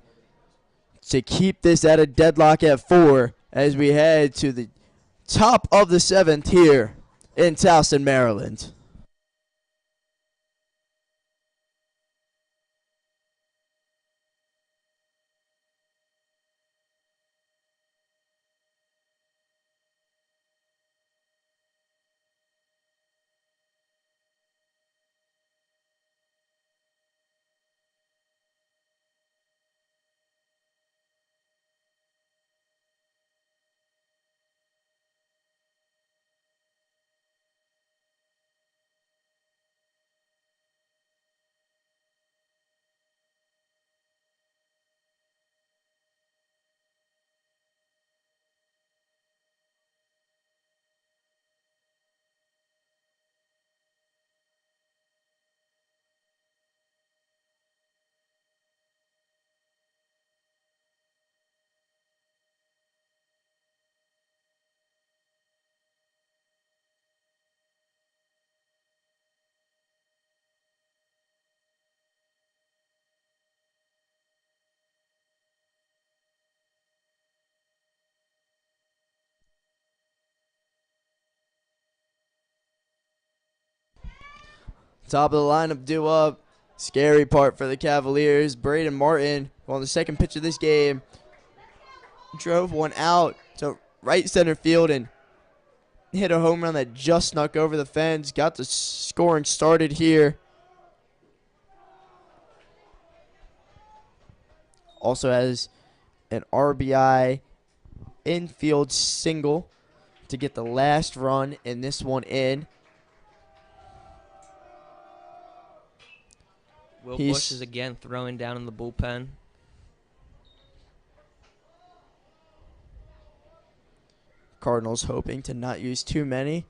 to keep this at a deadlock at 4 as we head to the top of the 7th here in Towson, Maryland. Top of the lineup due up. Scary part for the Cavaliers. Braden Martin on the second pitch of this game drove one out to right center field and hit a home run that just snuck over the fence. Got the scoring started here. Also has an RBI infield single to get the last run in this one in. Will Bush is again throwing down in the bullpen. Cardinals hoping to not use too many,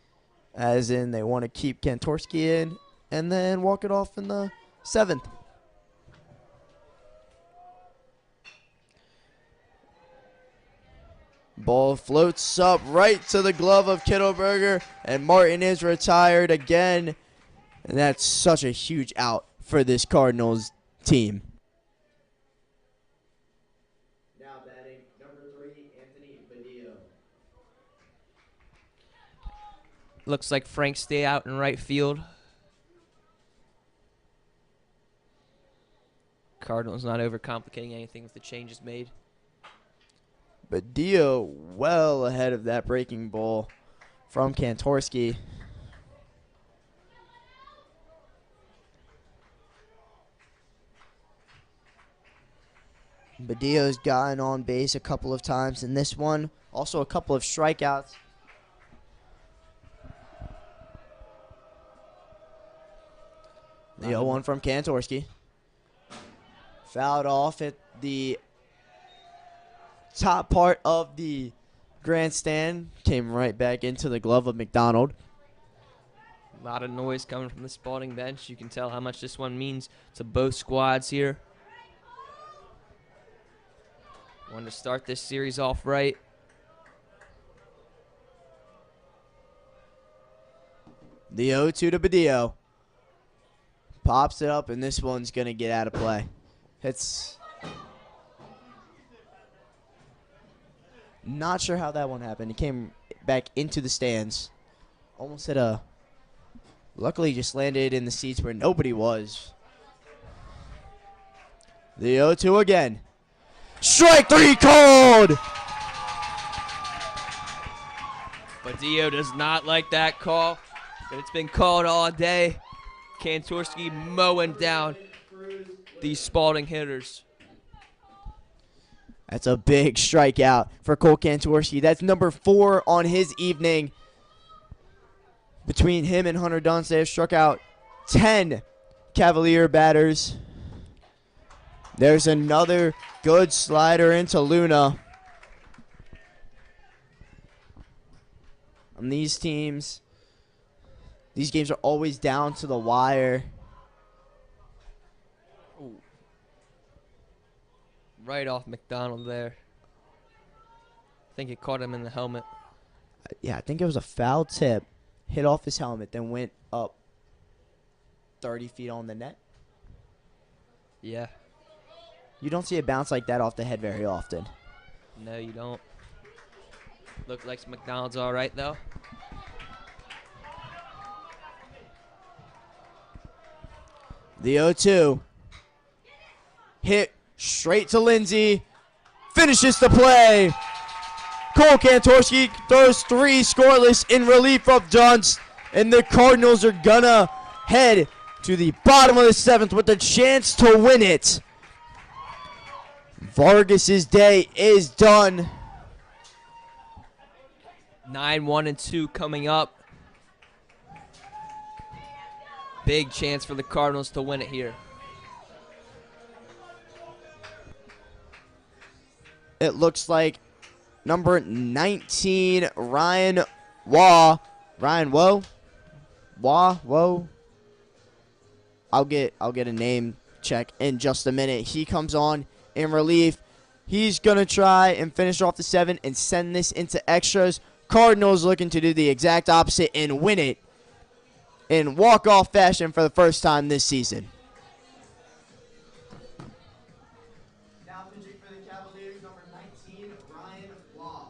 as in they want to keep Kantorski in and then walk it off in the 7th. Ball floats up right to the glove of Kittleberger, and Martin is retired again. And that's such a huge out for this Cardinals team. Now batting number 3, Anthony Badillo. Looks like Frank stay out in right field. Cardinals not overcomplicating anything with the changes made. Badillo well ahead of that breaking ball from Kantorski. Badillo's gotten on base a couple of times in this one. Also a couple of strikeouts. The 0-1 from Kantorski. Fouled off at the top part of the grandstand came right back into the glove of McDonald. A lot of noise coming from the Spalding bench. You can tell how much this one means to both squads here. Want to start this series off right. The 0-2 to Badillo. Pops it up, and this one's going to get out of play. It's not sure how that one happened. It came back into the stands. Almost hit a... Luckily, just landed in the seats where nobody was. The 0-2 again. Strike 3 called! Badillo does not like that call, but it's been called all day. Kantorski mowing down these Spalding hitters. That's a big strikeout for Cole Kantorski. That's number 4 on his evening. Between him and Hunter Dunst, they have struck out 10 Cavalier batters. There's another good slider into Luna. On these teams, these games are always down to the wire. Ooh. Right off McDonald there. I think it caught him in the helmet. Yeah, I think it was a foul tip. Hit off his helmet, then went up 30 feet on the net. Yeah. You don't see a bounce like that off the head very often. No, you don't. Look like McDonald's all right, though. The 0-2. Hit straight to Lindsay. Finishes the play. Cole Kantorski throws 3 scoreless in relief of Dunst. And the Cardinals are gonna head to the bottom of the 7th with a chance to win it. Vargas's day is done. 9-1-2 coming up. Big chance for the Cardinals to win it here. It looks like number 19, Ryan Waugh. Ryan Woe? Whoa. I'll get a name check in just a minute. He comes on in relief. He's gonna try and finish off the 7 and send this into extras. Cardinals looking to do the exact opposite and win it in walk-off fashion for the first time this season. Now pitching for the Cavaliers, number 19, Ryan Waugh.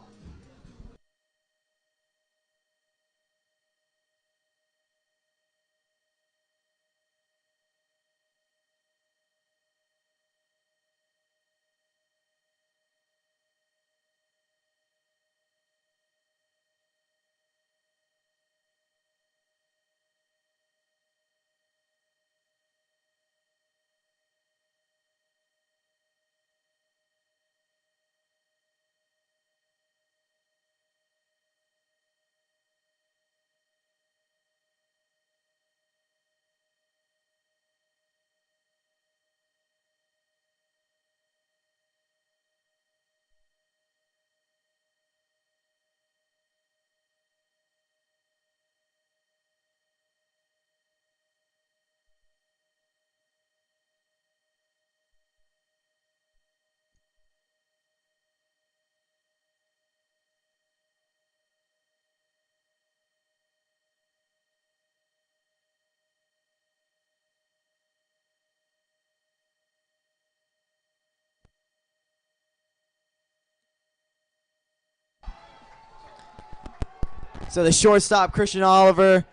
So the shortstop, Christian Oliver,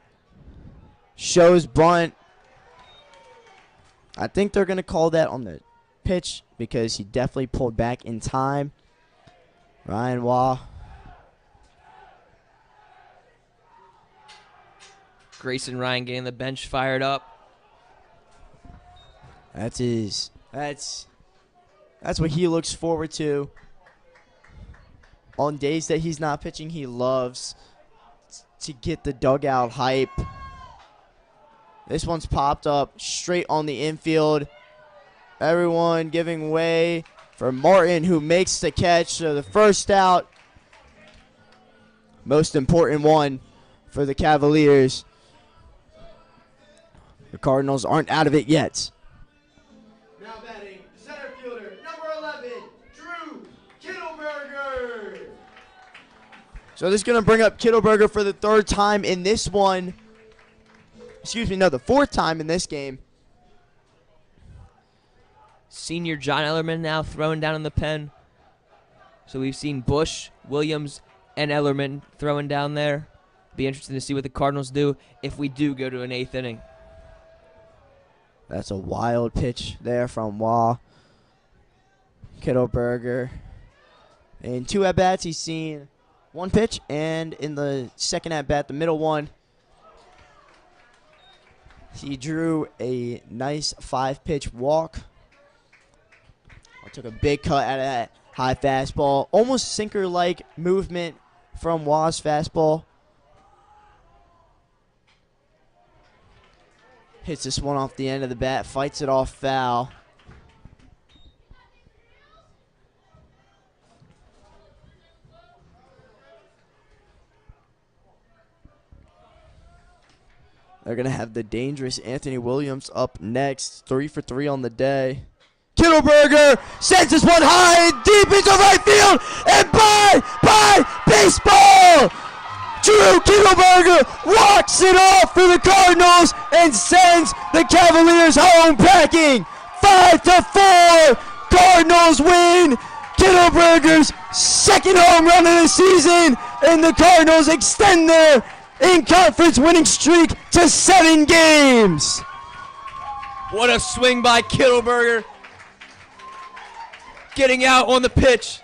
shows bunt. I think they're going to call that on the pitch because he definitely pulled back in time. Ryan Waugh. Grayson Ryan getting the bench fired up. That's what he looks forward to. On days that he's not pitching, he loves to get the dugout hype. This one's popped up straight on the infield. Everyone giving way for Martin, who makes the catch. So the first out, most important one for the Cavaliers. The Cardinals aren't out of it yet. Now batting, center fielder, number 11, Drew Kittleberger. So this is going to bring up Kittleberger for the third time in this one. Excuse me, no, the fourth time in this game. Senior John Ellerman now throwing down in the pen. So we've seen Bush, Williams, and Ellerman throwing down there. Be interesting to see what the Cardinals do if we do go to an 8th inning. That's a wild pitch there from Kittleberger. In 2 at-bats, he's seen 1 pitch, and in the second at-bat, the middle one, he drew a nice 5-pitch walk. Took a big cut out of that high fastball. Almost sinker-like movement from Wa's fastball. Hits this one off the end of the bat, fights it off foul. They're going to have the dangerous Anthony Williams up next. 3 for 3 on the day. Kittleberger sends this one high and deep into right field, and bye baseball! Drew Kittleberger walks it off for the Cardinals and sends the Cavaliers home packing. 5-4, Cardinals win. Kittleberger's second home run of the season, and the Cardinals extend their in-conference winning streak to 7 games. What a swing by Kittleberger. Getting out on the pitch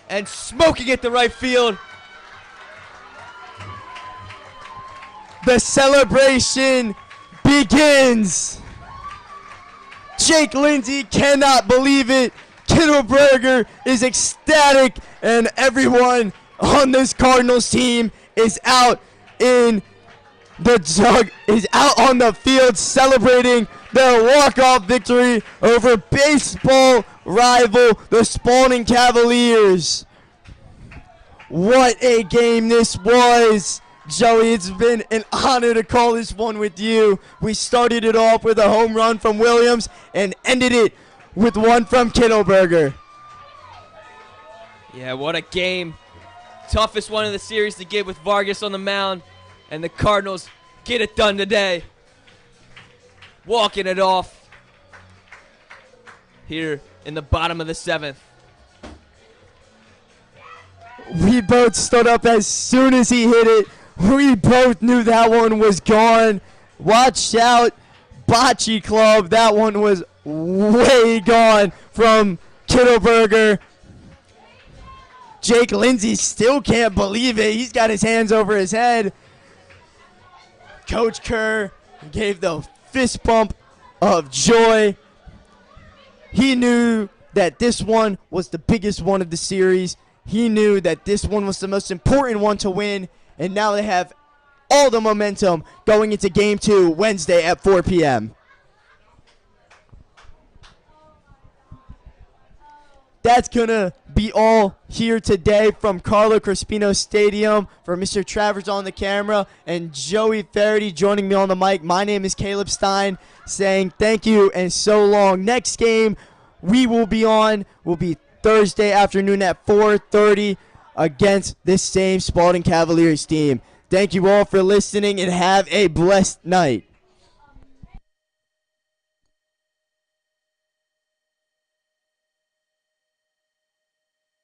and smoking it to right field. The celebration begins. Jake Lindsay cannot believe it. Kittleberger is ecstatic, and everyone on this Cardinals team is out on the field celebrating their walk-off victory over baseball rival, the Spalding Cavaliers. What a game this was. Joey, it's been an honor to call this one with you. We started it off with a home run from Williams and ended it with one from Kittleberger. Yeah, what a game. Toughest one of the series to get with Vargas on the mound, and the Cardinals get it done today. Walking it off here in the bottom of the 7th. We both stood up as soon as he hit it. We both knew that one was gone. Watch out, Bocce Club. That one was way gone from Kittleberger. Jake Lindsay still can't believe it. He's got his hands over his head. Coach Kerr gave the fist bump of joy. He knew that this one was the biggest one of the series. He knew that this one was the most important one to win, and now they have all the momentum going into Game 2 Wednesday at 4 p.m. That's going to be all here today from Carlo Crispino Stadium. For Mr. Travers on the camera and Joey Faraday joining me on the mic, my name is Caleb Stein saying thank you and so long. Next game we will be on will be Thursday afternoon at 4:30 against this same Spalding Cavaliers team. Thank you all for listening and have a blessed night.